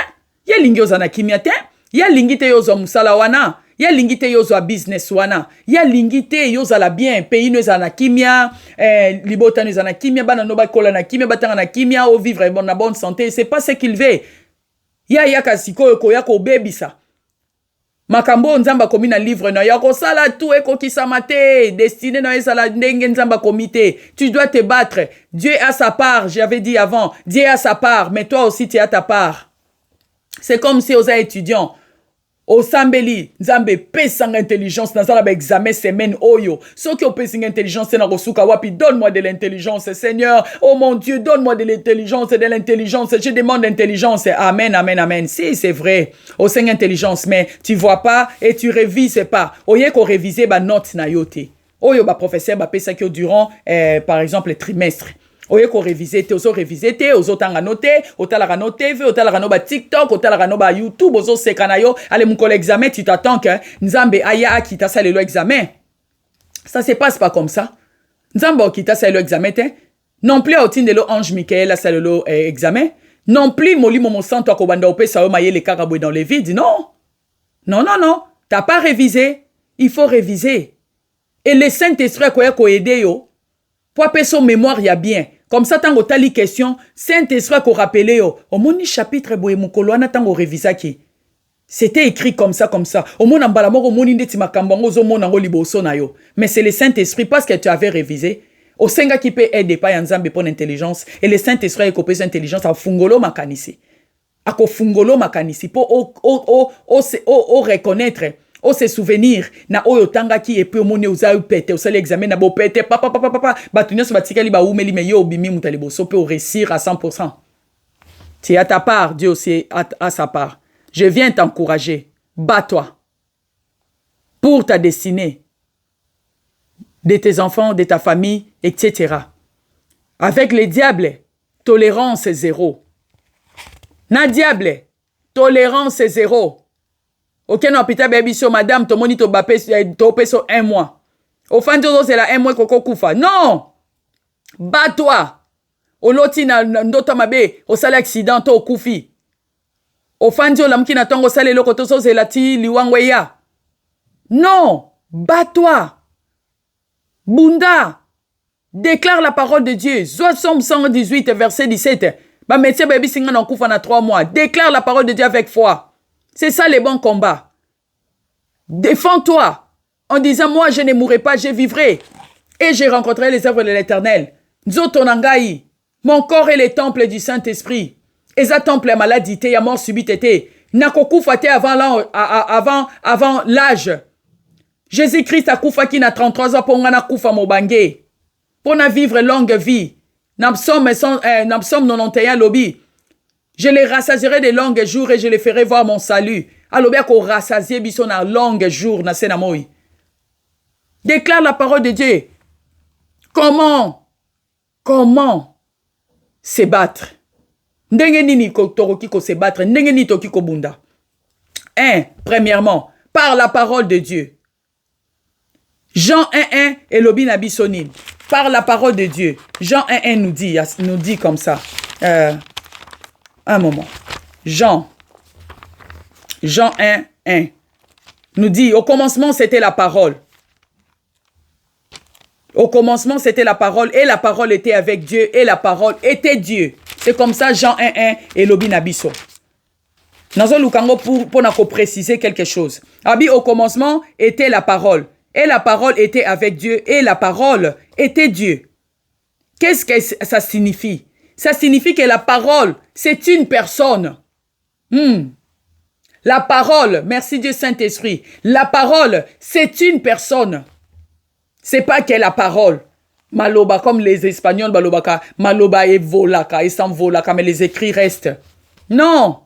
A: Ya lingi yo zana kimia te. Ya lingi te yo zo musala wana. Ya lingi te yo zo business wana. Ya lingi te yo zala bien. Pays no zana kimia. Libota no zana kimia. Bana no ba kola na kimia. Batanga na kimia. Au vivre na bonne santé. C'est pas ce qu'il veut. Ya kasiko ko ya ko bebisa. Makambo nzamba komi na livre na yako sala tout ekokisama te destiné na esala ndenge nzamba komité. Tu dois te battre. Dieu a sa part, j'avais dit avant. Dieu a sa part, mais toi aussi tu as ta part. C'est comme si aux étudiants au sambeli nzambe pesanga intelligence dans la examen semaine oyo. Ce qui pesanga intelligence na kosuka wapi, donne-moi de l'intelligence Seigneur. Oh mon Dieu, donne-moi de l'intelligence, Je demande l'intelligence. Amen, amen, amen. Si c'est vrai. Au Seigneur intelligence, mais tu vois pas et tu révises pas. Oye ko réviser ba note na yote. Oyo ba professeur ba pesa ki durant par exemple le trimestre. Oye ko réviser te, ozo réviser te, ozo tanga note, otalaka no TV, otalaka no ba TikTok, otalaka no ba YouTube, ozo sekana yo, allez mon collègue examen, tu t'attends que Nzambe aya akita sa le examen. Ça se passe pas comme ça. Nzambe okita sa le examen te. Non plus au de lo ange Michael sa le examen. Non plus moli momo santo akobanda opesa yo maye le karaboué dans les vides. Non. Non. T'as pas révisé. Il faut réviser. Et le Saint-Esprit akoya ko aider yo. Pour appeler son mémoire ya bien. Comme ça, tant que tali question, Saint-Esprit ko rappeler yo. Au moni chapitre boye mukolo ana tango revisaki. C'était écrit comme ça. Au moni ambala moko moni ndeti makambango zo mona ngo liboso na yo. Mais c'est le Saint-Esprit parce que tu avais révisé. Au senga qui peut aider pas yanzambe pour l'intelligence et le Saint-Esprit est copé intelligence à fungolo makanisi. Ako fungolo makanisi pour o reconnaître. O se souvenir na oyo tanga ki epe omone uza upete osali examen na bo pete papa batunya so batikali ba umeli me yo obimi mutalibo so pe au réussir à 100%. Tu as ta part, Dieu aussi a sa part. Je viens t'encourager. Bats-toi pour ta destinée, de tes enfants, de ta famille, etc. Avec les diables, tolérance zéro. Na diable, tolérance zéro. Aucun hôpital baby sur madame, ton moni to bapé to peso 1 mois. Au fin de c'est la 1 mois koko kufa. Non! Bats-toi! Au loti na ndoto mabe, au sale accident to kufi. Au fin de la mkina tongo sale loko to so c'est la ti liwangweya. Non! Bats-toi! Bunda! Déclare la parole de Dieu. Somme 118 verset 17. Ba métier baby singa na kufa na 3 mois. Déclare la parole de Dieu avec foi. C'est ça les bons combats. Défends-toi en disant moi je ne mourrai pas, je vivrai et je rencontrerai les œuvres de l'Éternel. Nzotonangai, mon corps est le temple du Saint-Esprit. Et ça temple maladie, il y a mort subite été. Nakoku fate avant l'âge. Jésus-Christ a koufa qui n'a 33 ans pour ngana koufa mobangé. Pour na vivre longue vie. Napsom 91 lobby. Je les rassasierai de longues jours et je les ferai voir mon salut. Alors bien qu'on rassasie biso na longues jours na senamoy. Déclare la parole de Dieu. Comment se battre? Ndenge nini ko toroki ko se battre? Ndenge nini toki ko bunda? Premièrement, par la parole de Dieu. Jean 1:1 et lobi na bisonim. Par la parole de Dieu. Jean 1:1 nous dit comme ça. Un moment. Jean 1:1 nous dit, au commencement, c'était la parole. Au commencement, c'était la parole, et la parole était avec Dieu, et la parole était Dieu. C'est comme ça, Jean 1:1 et Lobi Nabiso. Nazo Lukango pour préciser quelque chose. Abi, au commencement, était la parole, et la parole était avec Dieu, et la parole était Dieu. Qu'est-ce que ça signifie? Ça signifie que la parole, c'est une personne. La parole, merci Dieu Saint-Esprit, la parole, c'est une personne. C'est pas que la parole. Maloba, comme les Espagnols, Malobaka, Maloba et Volaka, et sans Volaka, mais les écrits restent. Non.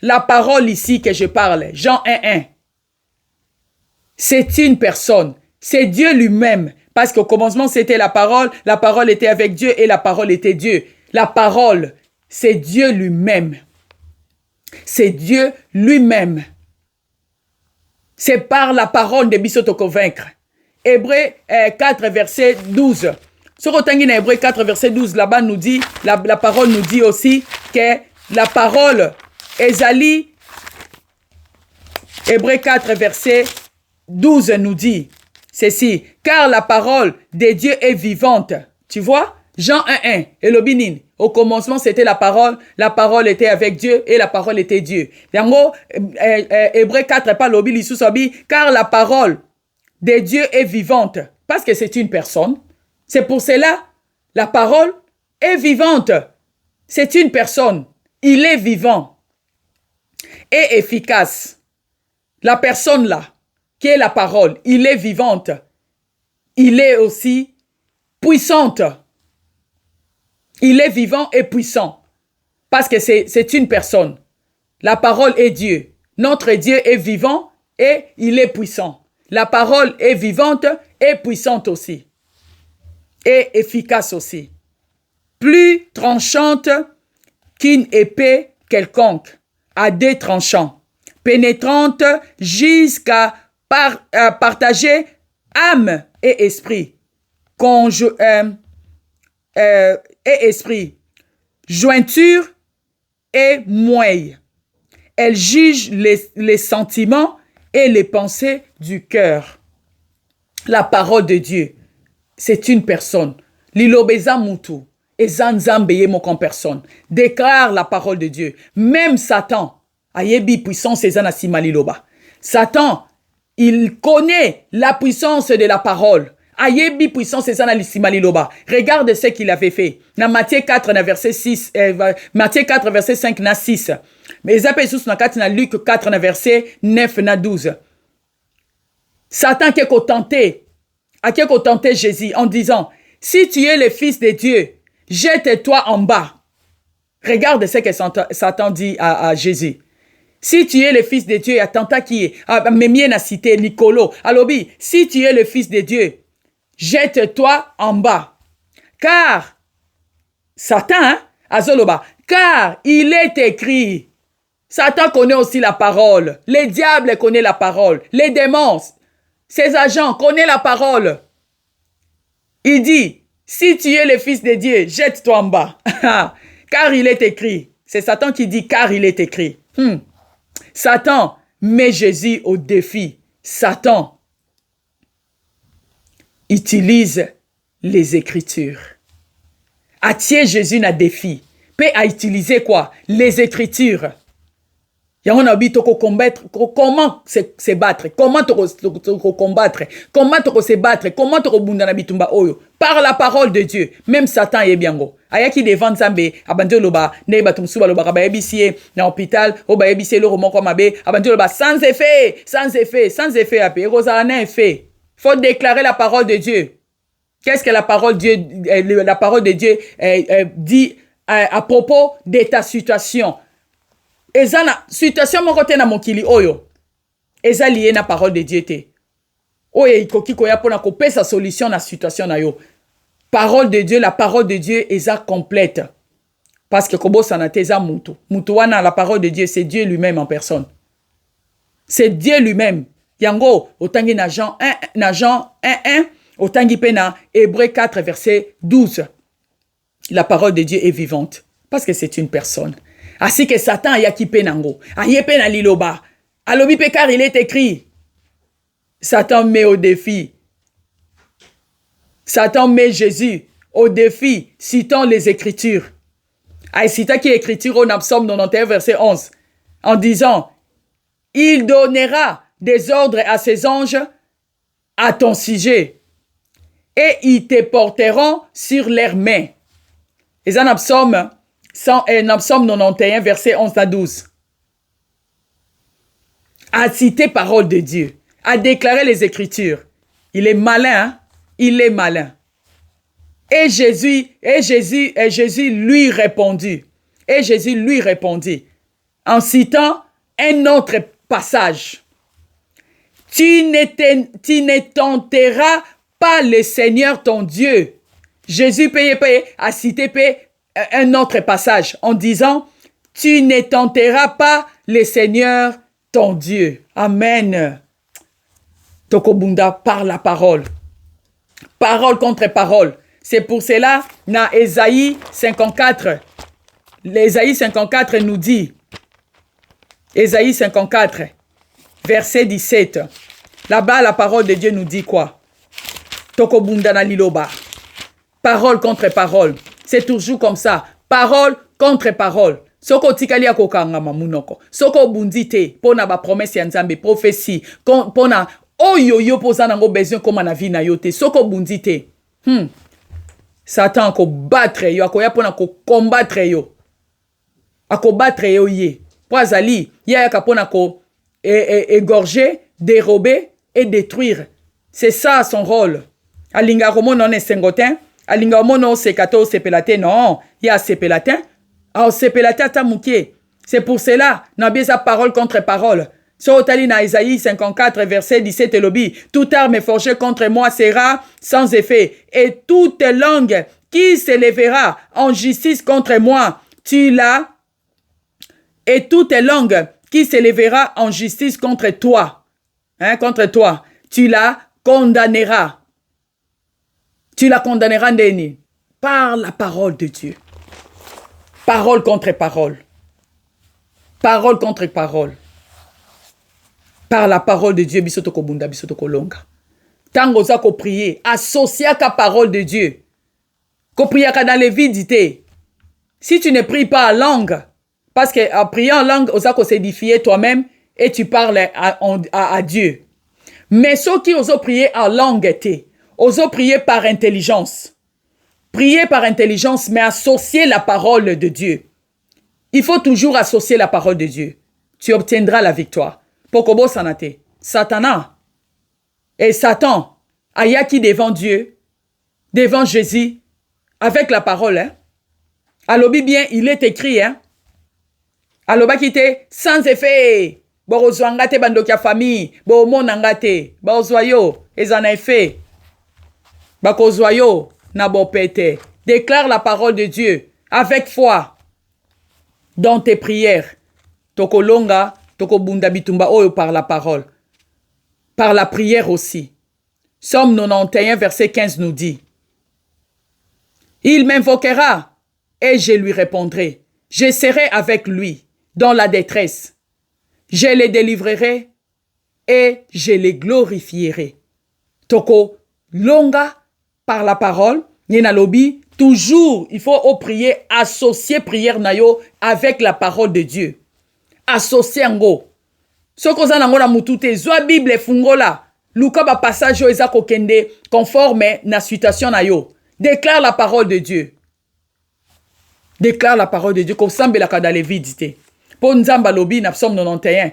A: La parole ici que je parle, Jean 1:1, c'est une personne. C'est Dieu lui-même. Parce qu'au commencement, c'était la parole était avec Dieu et la parole était Dieu. La parole, c'est Dieu lui-même. C'est Dieu lui-même. C'est par la parole de Biso te convaincre. Hébreux 4, verset 12. Sur Hébreux 4, verset 12, là-bas nous dit, la parole nous dit aussi que la parole Ezali, Hébreux 4, verset 12 nous dit ceci, car la parole de Dieu est vivante. Tu vois? Jean 1:1, et l'obinin. Au commencement, c'était la parole était avec Dieu, et la parole était Dieu. Hébreux 4, pas l'obi, car la parole de Dieu est vivante, parce que c'est une personne. C'est pour cela, la parole est vivante. C'est une personne. Il est vivant et efficace. La personne là, qui est la parole, il est vivante. Il est aussi puissante. Il est vivant et puissant. Parce que c'est une personne. La parole est Dieu. Notre Dieu est vivant et il est puissant. La parole est vivante et puissante aussi. Et efficace aussi. Plus tranchante qu'une épée quelconque, à deux tranchants. Pénétrante jusqu'à partager âme et esprit. Et esprit. Jointure et moelle. Elle juge les sentiments et les pensées du cœur. La parole de Dieu, c'est une personne. Lilobeza mutu, ezanzambeye mokon personne. Déclare la parole de Dieu. Même Satan, ayebi puissance ezana simaliloba. Satan, il connaît la puissance de la parole. Ayebi puissance ezana simaliloba. Regarde ce qu'il avait fait. Dans Matthieu 4, verset 6, Matthieu 4, verset 5, na 6. Mais ils appellent sous na Luc 4, verset 9, na 12. Satan qui a tenté Jésus en disant, si tu es le fils de Dieu, jette-toi en bas. Regarde ce que Satan dit à Jésus. Si tu es le fils de Dieu, attends qui est, Mémien a cité Nicolo, Alobi, si tu es le fils de Dieu, jette-toi en bas. Car, Satan, Azoloba, car il est écrit, Satan connaît aussi la parole, les diables connaissent la parole, les démons, ses agents connaissent la parole. Il dit, si tu es le fils de Dieu, jette-toi en bas. Car il est écrit. C'est Satan qui dit, car il est écrit. Satan met Jésus au défi. Satan utilise les Écritures. Attirer Jésus na défi. Peut à utiliser quoi? Les Écritures. On a dit combattre, comment se battre, comment combattre, comment se battre, comment bundana bitumba oyo, par la parole de Dieu. Même Satan est bien go. Ayaki devant Zambé, abandon loba, ne batum suba loba, ba ebisie, na hôpital, oba ebisie le roman comme abe, abandon loba, sans effet, apé, rosa effet. Faut déclarer la parole de Dieu. Qu'est-ce que la parole de Dieu dit à propos de ta situation? Ezana situation moko te na mokili oyo eza lié na parole de Dieu te oyo ikoki koya pona kopesa solution na situation na yo. Parole de Dieu, la parole de Dieu eza complète parce que kobosana te eza mutu wana. La parole de Dieu, c'est Dieu lui-même en personne, c'est Dieu lui-même. Yango otangi na Jean 1:1, otangi pe na Hébreux 4 verset 12. La parole de Dieu est vivante parce que c'est une personne. Ainsi que Satan a qui penango, a yepe na liloba, alobi pe car il est écrit. Satan met au défi Satan met Jésus au défi, citant les Écritures. Il cita qui est Écriture au Psaume 91, verset 11, en disant, « Il donnera des ordres à ses anges à ton sujet, et ils te porteront sur leurs mains. » Et ça, dans Psaume 91, verset 11 à 12. A cité parole de Dieu, a déclaré les Écritures. Il est malin, hein? Il est malin. Et Jésus lui répondit. Et Jésus lui répondit en citant un autre passage. Tu ne tenteras pas le Seigneur ton Dieu. Jésus a cité un autre passage en disant, tu ne tenteras pas le Seigneur ton Dieu. Amen. Tokobunda par la parole. Parole contre parole. C'est pour cela, dans Ésaïe 54, l'Ésaïe 54 nous dit, Ésaïe 54, verset 17, là-bas, la parole de Dieu nous dit quoi? Tokobunda na liloba. Parole contre parole. C'est toujours comme ça. Parole contre parole. Soko tikali ya kokangama munoko. Soko bundite, pona ba promesse ya nzambe, prophétie, pona oyoyo poza nango besoin koma na vie na yote. Soko bundite. Satan ako battre yo, ako ya pona ko combattre yo. Ako battre yo ye. Po azali, ya ka pona ko égorger, dérober et détruire. C'est ça son rôle. Alinga romo non sengotin, alinga romo non sekato sepelate non, ya sepelatin. Ah, sepelate ta mouké. C'est pour cela, n'a bien sa parole contre parole. Sotali na Isaïe 54, verset 17 lobi. Toute arme forgée contre moi sera sans effet. Et toute langue qui s'élèvera en justice contre moi, tu la. Et toute langue qui s'élèvera en justice contre toi, contre toi, tu la condamneras. Tu la condamneras, Ndeni, par la parole de Dieu. Parole contre parole. Parole contre parole. Par la parole de Dieu, bisotoko bunda, bisotoko longa. Tango za ko prier, associé à la parole de Dieu. Ko prier dans les vidités. Si tu ne pries pas en langue, parce qu'en priant en langue, osa ko s'édifier toi-même et tu parles à Dieu. Mais ceux qui osent prier en langue, osent prier par intelligence. Prier par intelligence, mais associer la parole de Dieu. Il faut toujours associer la parole de Dieu. Tu obtiendras la victoire. Pokobo sanate. Satana et Satan, ayaki devant Dieu, devant Jésus, avec la parole. Alobi bien, il est écrit. Aloba qui était sans effet. Borozwangate bandokia famille. Bomonangate. Borozwayo. Ezana effet. Bakozwayo. Nabopete. Déclare la parole de Dieu avec foi dans tes prières. Toko longa, toko bunda bitumba oyo par la parole. Par la prière aussi. Psaume 91, verset 15 nous dit, il m'invoquera et je lui répondrai. Je serai avec lui dans la détresse. Je les délivrerai et je les glorifierai. Toko longa par la parole, Nina lobi, toujours, il faut prier, associer prière nayo avec la parole de Dieu. Associer ngo. Soko za nango na mutute, zwa Bible fungola. Luka ba passage yo eza kokende conforme na situation nayo. Déclare la parole de Dieu. Déclare la parole de Dieu comme sambelaka dans les vidités. Pour nzamba lobi na Psaume 91,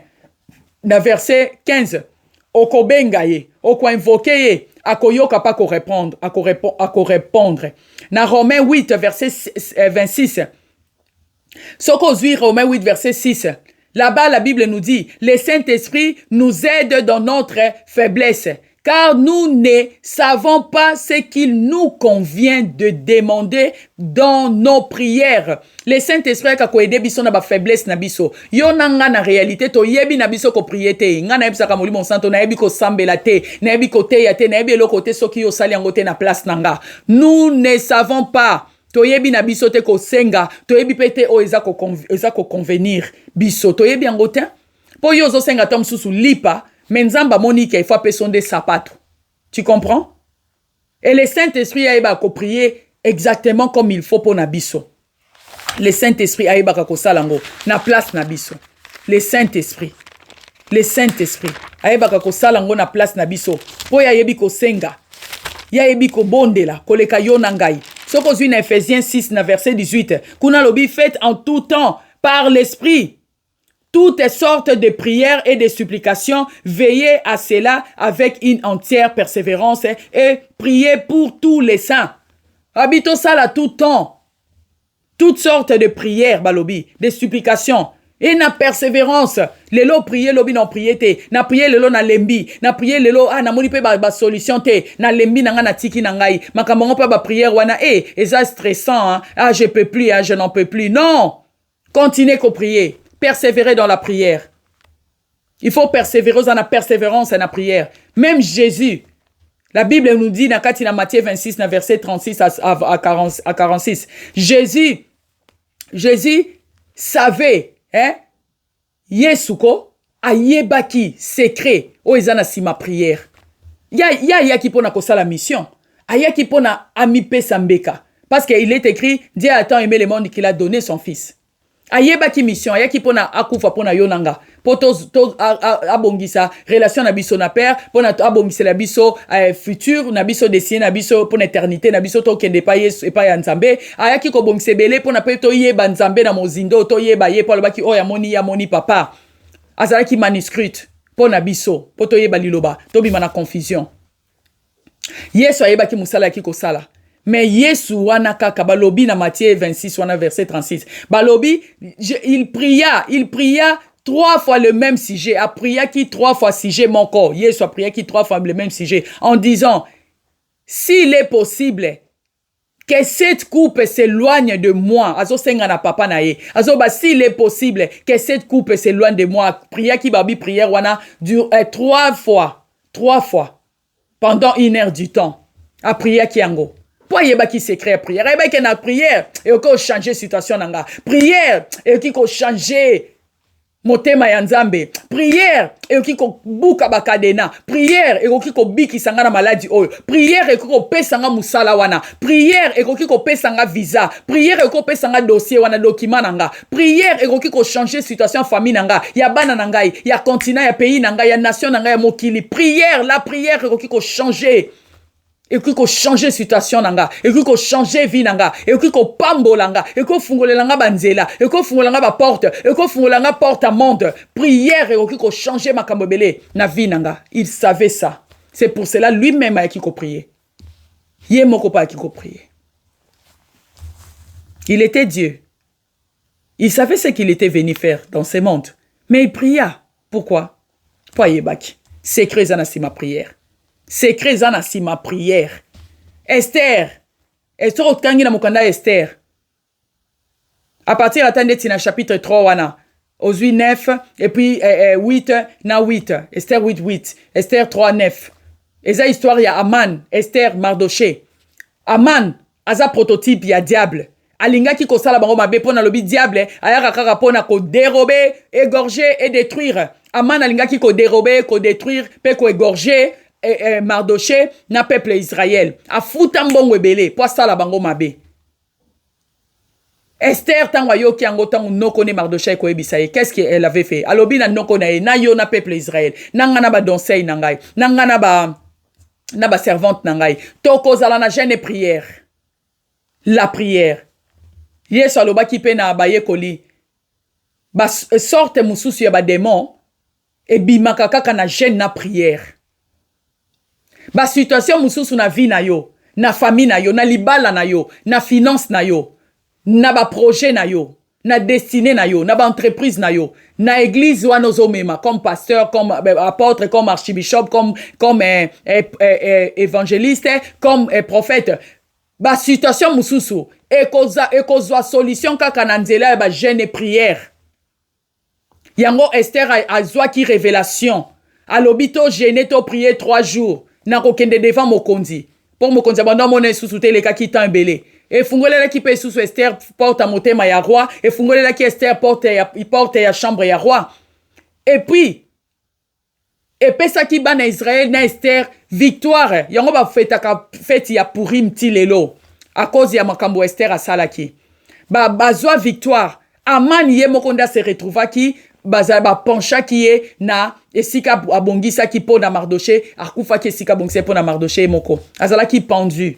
A: na verset 15. Okobenga ye, oko invoquer ye, akoyoka pa ko répondre, ako répondre. Na Romains 8 verset 26. Soko zui Romains 8 verset 6. Là-bas la Bible nous dit, le Saint-Esprit nous aide dans notre faiblesse, car nous ne savons pas ce qu'il nous convient de demander dans nos prières. Le Saint-Esprit a ko aider biso na ba faiblesse na biso. Yo nanga na réalité to yebi na biso ko prier te. Nga na yebisa ka molimo santo na yebi ko sambela te, na yebi ko te ya te, na yebi lo côté soki yo sali yango te na place nanga. Nous ne savons pas. To yebi na biso te ko senga, to yebi pete o eza ko convenir biso. To yebi yango te. Po yo zo senga tom susu lipa. Menzamba monike il faut appeler son des sapatos. Tu comprends? Et le Saint-Esprit a prier exactement comme il faut pour Nabiso. Le Saint-Esprit a salango na place Nabiso. Le Saint-Esprit. Le Saint-Esprit a salango na place Nabiso. Po ya yebi ko senga. Ya yebi ko bondela. Koleka yo nangai. Soko zui na Ephésiens 6 na verset 18. Kuna lobi faites en tout temps par l'Esprit. Toutes sortes de prières et de supplications, veillez à cela avec une entière persévérance et priez pour tous les saints. Habitons ça là tout temps. Toutes sortes de prières, balobi, de supplications. Et na persévérance. Lelo prier, lobi non prier te. Na prier lelo na lembi. Na prier lelo, na moni pe ba solution te. Na lembi nanga na tiki nangai. Makamongo pe ba prière wana. Ça stressant, hein. Ah, je peux plus, hein, je n'en peux plus. Non. Continuez qu'au prier. Persévérer dans la prière. Il faut persévérer dans la persévérance et la prière. Même Jésus, la Bible nous dit dans Matthieu 26, dans verset 36 à 46, Jésus savait, hein, Yesuko, ayebaki, secret, o ezana si ma prière. Ya qui pona kosa la mission. Aya qui pona amipe sambeka. Parce qu'il est écrit, Dieu a tant aimé le monde qu'il a donné son fils. Ayeba ki mission ayaki pona akufa pona yonanga poto abongisa relation na biso na père pona abongisa la biso futur na biso destiné na biso pona éternité na biso to kende pa Yesu e pa ya Nzambe ayaki ko bongisa belé pona pe to yeba Nzambe na mozindo to yeba ye polo baki o ya moni papa azalaki manuscrit pona biso poto yeba liloba to bima na confusion Yesu ayeba ki musala ki ko sala. Mais Yesu wana kaka balobi na Matthieu 26 wana verset 36. Balobi il pria 3 fois le même sujet. A prié qui 3 fois sujet mon corps. Yesu a prié qui 3 fois le même sujet en disant s'il est possible que cette coupe s'éloigne de moi. Azo senga na papa na ye. Azo ba s'il est possible que cette coupe s'éloigne de moi. Prière qui babi prière wana dure 3 fois pendant 1 heure du temps. A prière qui ango. Pourquoi il y a qui s'écrit prière? Il y a une prière et qu'on changer situation nanga. Prière et qu'on changer motema ya Nzambe. Prière et qu'on buka bakadena. Prière et qu'on biki sanga na maladie oyo. Prière et qu'on pesanga musala wana. Prière et qu'on pesanga visa. Prière et qu'on pesanga dossier wana document nanga. Prière et qu'on changer situation famille nanga. Ya bana nanga, ya continent, ya pays nanga, ya nation nanga, ya mokili. Prière, la prière et qu'on changer. Et qu'on change situation nanga, et qu'on change vie nanga, et qu'on pambo nanga, et qu'on fungole nanga banzela, et qu'on fungole nanga ba porte, et qu'on fungole nanga porte à monde. Prière et qu'on change makambobele na vie nanga. Il savait ça. C'est pour cela lui-même a qui prier. Yé moko pa qui prier. Il était Dieu. Il savait ce qu'il était venu faire dans ce monde, mais il pria. Pourquoi? Pour yebaki. Secret zanasi ma prière. Secret zanasi ma prière. Esther. Esther otangi na mukanda Esther. À partir attendez tina chapitre 3 wana. Ozui 9 et puis 8 na 8. Esther 8. Esther 3 9. Eza histoire ya Aman, Esther, Mardoché. Aman aza prototype ya diable. Alinga ki kosala bango mabe pona lobi diable ayaka kaka pona ko dérober, égorger et détruire. Aman alinga ki ko dérober, ko détruire, pe ko égorger Mardoché na peuple Israël. A futa mbongo ebele po sala bango mabe. Esther tango yoki ango tango noko ne Mardoché ko ebisaye. Qu'est-ce qu'elle avait fait? Alobi na noko na e na yo na peuple Israël. Nanga na ba donseil nangai. Nanga na ba servante nangai. Toko zala na jeûne et prière. La prière. Yesu aloba ki pe na ba yekoli. Ba sorte mususu ya ba démon e bimaka kaka na jeûne na prière. Ba situation mususu na vie na yo, na famille na yo, na libala na yo, na finance na yo, na ba projet na yo, na destinée na yo, na ba entreprise na yo, na église wana ozomema comme pasteur, comme apôtre, comme archibishop, comme évangéliste, comme prophète. Ba situation mususu ekozwa solution kaka na nzela ba jeûne et prière. Yango Esther azwa ki révélation. Alobito jeûner to prier 3 jours. Na kokende devant mokonzi. Pour mokonzi abandon mona susu te le kaki tan belé. Et fungolela ki pe susu Esther porte à motema ya roi. Et fungolela ki Esther porte ya chambre ya roi. Et puis Et pesaki bana Israël na Esther victoire. Yango ba fête ya Purim ti lelo. À cause ya makambo Esther asalaki. Bazwa victoire. Aman ye mokonda se retrouva ki ba pencha ki ye na esika abongisa ki po na Mardoché, akufa ki esika bongisa po na Mardoché moko. Azala ki pendu.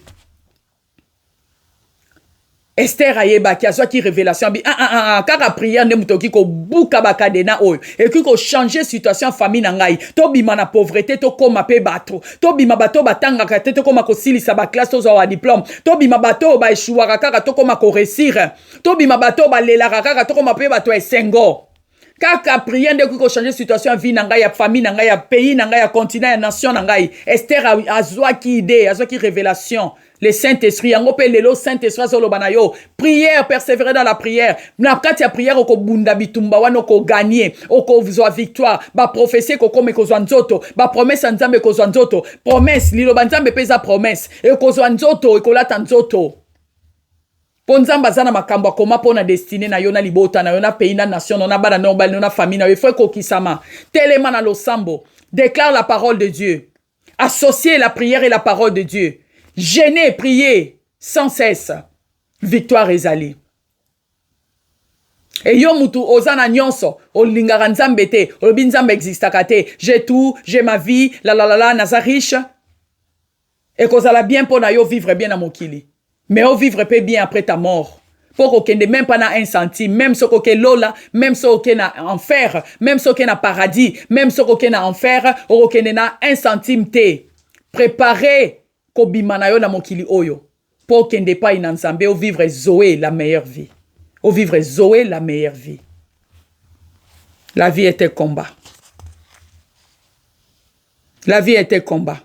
A: Esther ayeba ki azwa ki révélation bi kaka prière ne mutoki ko buka bakadena oyo et ki ko changer situation famille na ngai to bima na pauvreté to koma pe bato to bima bato batanga ka te to koma ko silisa ba classe to za diplôme to bima bato ba échouara kaka to koma ko réussir to bima bato ba lela kaka to koma pe bato esengo kaka prière ne ko changer situation vie na ngai ya famille na ngai ya pays na ngai ya continent ya nation na ngai Esther azwa ki idée azwa ki révélation. Le Saint-Esprit, yango pe lelo Saint-Esprit solo banayo. Prière, persévérer dans la prière. Na kati ya prière oko bunda bitumba wana oko gagner, oko vizwa victoire. Ba prophétie koko me kozwa nzoto, ba promesse nzambe kozwa nzoto. Promesse lilo banzambe peza promesse. E kozwa nzoto, ekolata nzoto. Po nzamba zana makambo akoma po na destinée na yo na libota na yo na pays na nation na bana na obali na famille na yo faut kokisama. Telema na losambo. Déclare la parole de Dieu. Associer la prière et la parole de Dieu. Gêner, prier sans cesse. Victoire ezali. Et yo mutu ozana nyonso, olingara nzambe te, olobi nzambe existaka te. J'ai tout, j'ai ma vie, naza riche. Et kozala bien pour na yo vivre bien na mokili. Mais yo vivre pe bien après ta mort. Pour okende même pas na un centime, même so koke lola, même so koke na enfer, même so koke na paradis, même so koke na enfer, okende na un centime te. Préparez kobimana yo na mokili oyo pour kende pa ina nzambe o vivre Zoé la meilleure vie. O vivre Zoé la meilleure vie. La vie était combat. La vie était combat.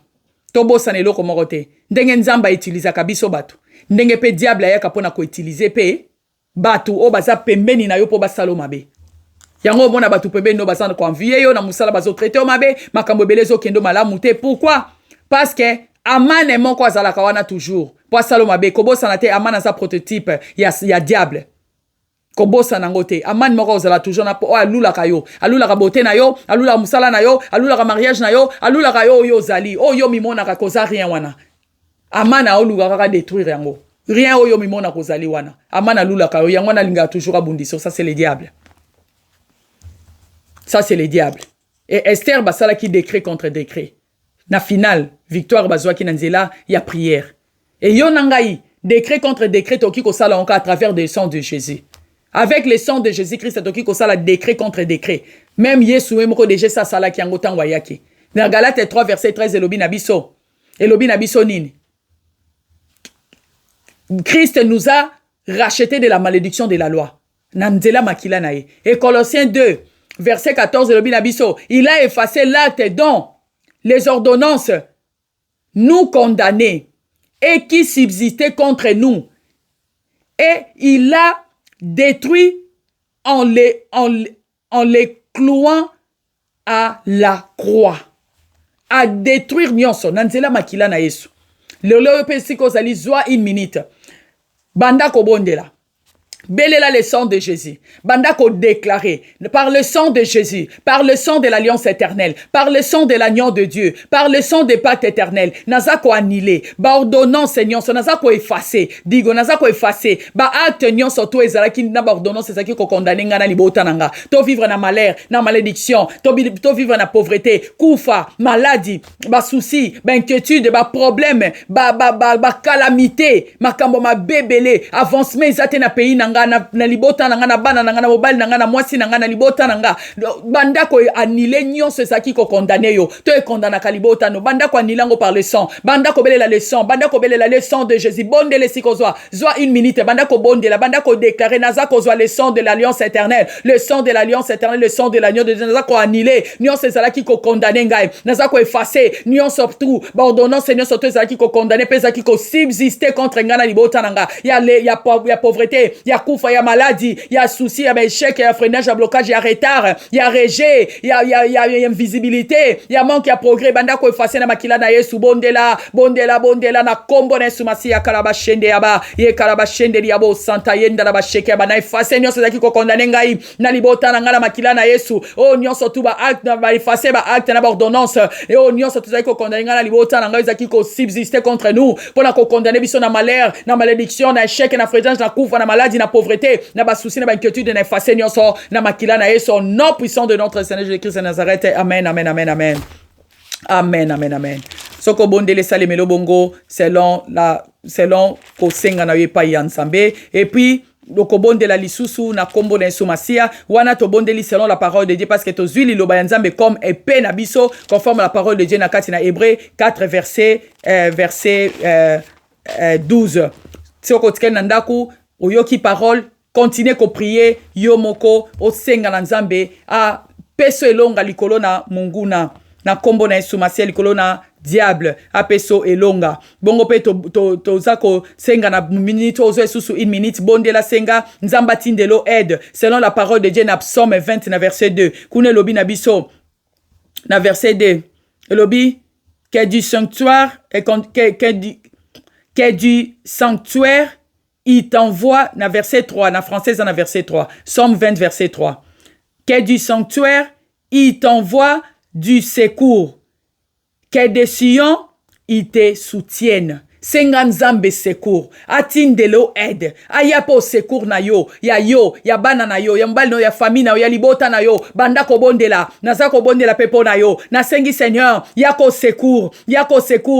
A: Tobo sanelo komorote. Ndenge nzamba utiliser kabiso batu. Ndenge pe diable ayaka pona ko utiliser pe batu o baza pembeni na yo po basalo mabe. Yango mona batu pembeni no bazana ko envier yo na musala bazo traiter o mabe makambo belezo kendo malamu te. Pourquoi? Parce que Aman est mon quoi za la kawana toujours. Pour Saloma be kobo sanate Aman a sa prototype ya diable. Kobo sanangote Aman moko za la toujours na po alula kayo. Alula ka beauté na yo, alula musala na yo, alula ka mariage na yo, alula ka yo zali. Oh yo mimona ka koza rien wana. Aman a oluga ka détruire yango. Rien oh yo mimona ko zali wana. Aman alula ka yo yango na linga toujours abundiso. Ça c'est le diable. Ça c'est le diable. Et Esther basala qui décret contre décret. Na final, victoire bazwa ki nanzela, ya prière. Et yon nangai, décret contre décret, toki ko sala encore à travers le sang de Jésus. Avec le sang de Jésus-Christ, toki ko sala décret contre décret. Même Yesu moko déjà sa sala ki yango tan wayaki. Na Galate 3 verset 13 elobi na biso. Elobi na biso nini? Christ nous a racheté de la malédiction de la loi. Nanzela makila na ye. Et Colossiens 2 verset 14 elobi na biso. Il a effacé l'acte dont les ordonnances nous condamnaient et qui subsistaient contre nous. Et il a détruit en les clouant à la croix. À détruire nyonso. Nanzela makila na yesu. Lelo pesiko zali zwa une minute. Banda kobondela. Belela le sang de Jésus. Bandako déclaré par le sang de Jésus, par le sang de l'alliance éternelle, par le sang de l'agneau de Dieu, par le sang des pactes éternels. Nazako annulé. Ba ordonnance Seigneur, nazako effacé. Digo nazako effacé. Ba acte nyon soto ezalaki na ba ordonnance ezaki ko condamner nga na libota nanga. To vivre na malheur, na malédiction, to vivre na pauvreté, kufa, maladie, ba souci, ba inquiétude, ba problème, ba calamité, makambo ma bébélé, avancement ezate na pays nanga na libota nanga na bana nanga na mobile nanga na mwasi nanga na libota nanga banda ko annulé nyonso ezaki ko condamner yo to e condamna ka libota no banda ko annilango par le sang banda ko belela le sang banda ko belela le sang de Jésus bondele sikozwa zwa une minute banda ko bondela banda ko déclarer naza ko zwa le sang de l'alliance éternelle le sang de l'alliance éternelle le sang de l'agneau de Dieu naza ko annulé nyonso ezalaki ko condamner ngai naza ko effacer nyonso tout ba ordonnance nyonso to ezalaki ko condamner pesa ki ko subsister contre nga na libota nanga ya pauvreté ya kufa, ya maladie, ya souci, ya échec, ya freinage, ya blocage, ya retard, ya rejet, ya invisibilité, ya manque, ya progrès, banda ko effacer na makila na Yesu, bondela na kombo na Yesu masi ya kalabashende yaba, ye kalabashende yabo santa yenda la basheke yaba, na effacer nyonso zaki ko condamner ngai, na libota na ngala makila na Yesu, oh nyonso tu ba acte, na ba effacer ba acte na ba ordonnance, et oh nyonso tu zaki ko condamner ngala libota na ngai zaki ko subsister contre nous, pour na ko condamner biso na malheur, na malédiction, na échec, na freinage, na kufa, na maladie, na pauvreté, na ba souci, na ba inquiétude, na effacer nyonso na makila na Yesu, au nom puissant de notre Seigneur Jésus-Christ de Nazareth. Amen, amen, amen, amen. Amen, amen, amen. Soko bondele salemelo bongo selon ko senga na yepa yansambe, et puis loko bondela lisusu na kombo na somasia wana to bondeli selon la parole de Dieu, parce que to zuili lo bayanzambe comme épée na biso conforme à la parole de Dieu na kati na Hébreux 4 verset 12. Soko tiken nandaku oyoki parole, continuez ko prier yo moko o senga na nzambe a peso elonga likolo na munguna na kombo na somasia likolo na diable apeso elonga bongo pe to zako senga na minute ozo esusu une minute bondela senga nzamba tindelo aide selon la parole de Dieu na Psaume 20 na verset 2 kune lobi na biso na verset 2 lobi que du sanctuaire et que du sanctuaire il t'envoie na verset 3 na française na verset 3 Psaume 20 verset 3 que du sanctuaire il t'envoie du secours, que des Sion, ils te soutiennent. Senga nzambe secours, atindelo aide, ayapo secours na yo, ya bana na yo, ya mbali na yo, ya famille na yo, ya libota na yo, banda ko bondela, naza ko bondela pepo na yo, na sengi Seigneur, yako secours,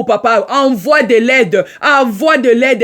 A: papa, envoie de l'aide,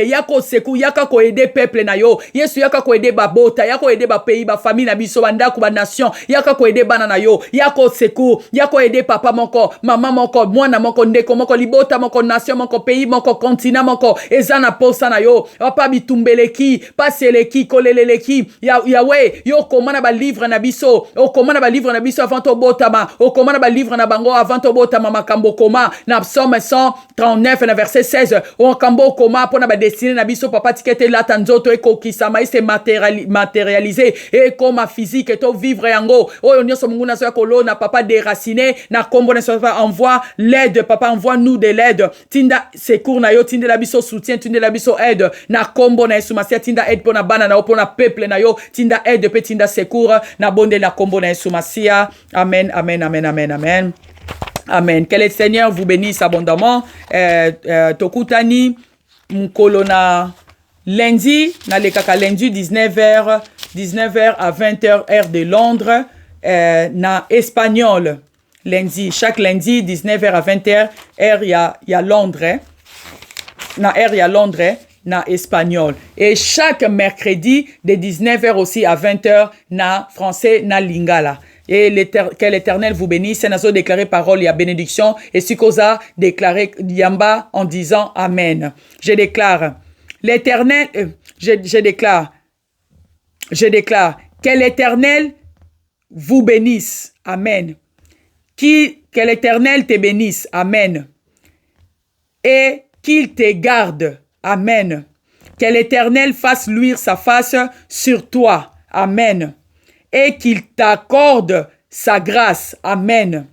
A: yako secours, yaka ko aider peuple na yo, Yesu yaka ko aider babota, yako aider ba pays, ba famille na biso, banda ko ba nation, yaka ko aider bana na yo, yako secours, yako aider papa moko, mama moko, mwana moko, ndeko moko, libota moko, nation moko, pays moko, continent moko ezana posa na yo papa bitumbeleki paseleki koleleleki yawe yo komana ba livre na biso o komana ba livre na biso avant to botama o komana ba livre na bango avant to botama makambo koma na Psaume 139 na verset 16 o kambo koma pona ba destiné na biso papa tikete la tanzoto ekokisama ese matérialiser et comme physique to vivre yango o nyonso mungu na so kolona papa déraciné na kombo na so envoie l'aide papa envoie nous de l'aide tinda secours na yo tinda la biso soutien, tinda la biso aide na kombo na Yesu Masia, tinda aide pona bana na pona peuple na yo, tinda aide pe tinda secours na bonde na kombo na Yesu Masia. Amen, amen, amen, amen, amen. Amen. Que le Seigneur vous bénisse abondamment. Tokutani mkolo na lundi, na le kaka lundi 19h à 20h heure de Londres, na espagnol. Lundi, chaque lundi 19h à 20h heure ya Londres. Na air ya Londres, na espagnol. Et chaque mercredi, de 19h aussi à 20h, na français, na lingala. Et que l'Éternel vous bénisse. Nazo déclaré parole, il y a bénédiction. Et Sikoza déclaré Yamba en disant Amen. Je déclare, l'Éternel, je déclare, que l'Éternel vous bénisse. Amen. Que l'Éternel te bénisse. Amen. Et qu'il te garde. Amen. Que l'Éternel fasse luire sa face sur toi. Amen. Et qu'il t'accorde sa grâce. Amen.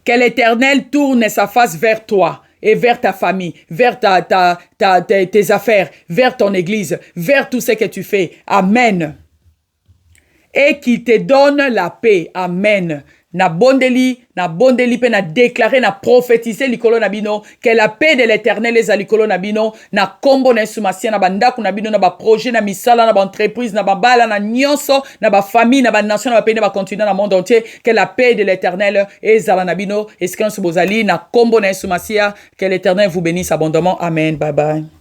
A: Que l'Éternel tourne sa face vers toi et vers ta famille, vers tes affaires, vers ton église, vers tout ce que tu fais. Amen. Et qu'il te donne la paix. Amen. Na bondeli pe na déclarer, na prophétiser likolo na bino, que la paix de l'Éternel est à likolo na bino, na kombo na sumasia na bandaku na bino, na ba projet, na misala, na ba entreprise, na ba bala, na nyonso, na ba famille, na ba nation, na ba pays, na ba continent, na monde entier, que la paix de l'Éternel est à la bino, eskansu bozali, na kombo na sumasia, que l'Éternel vous bénisse abondamment. Amen. Bye bye.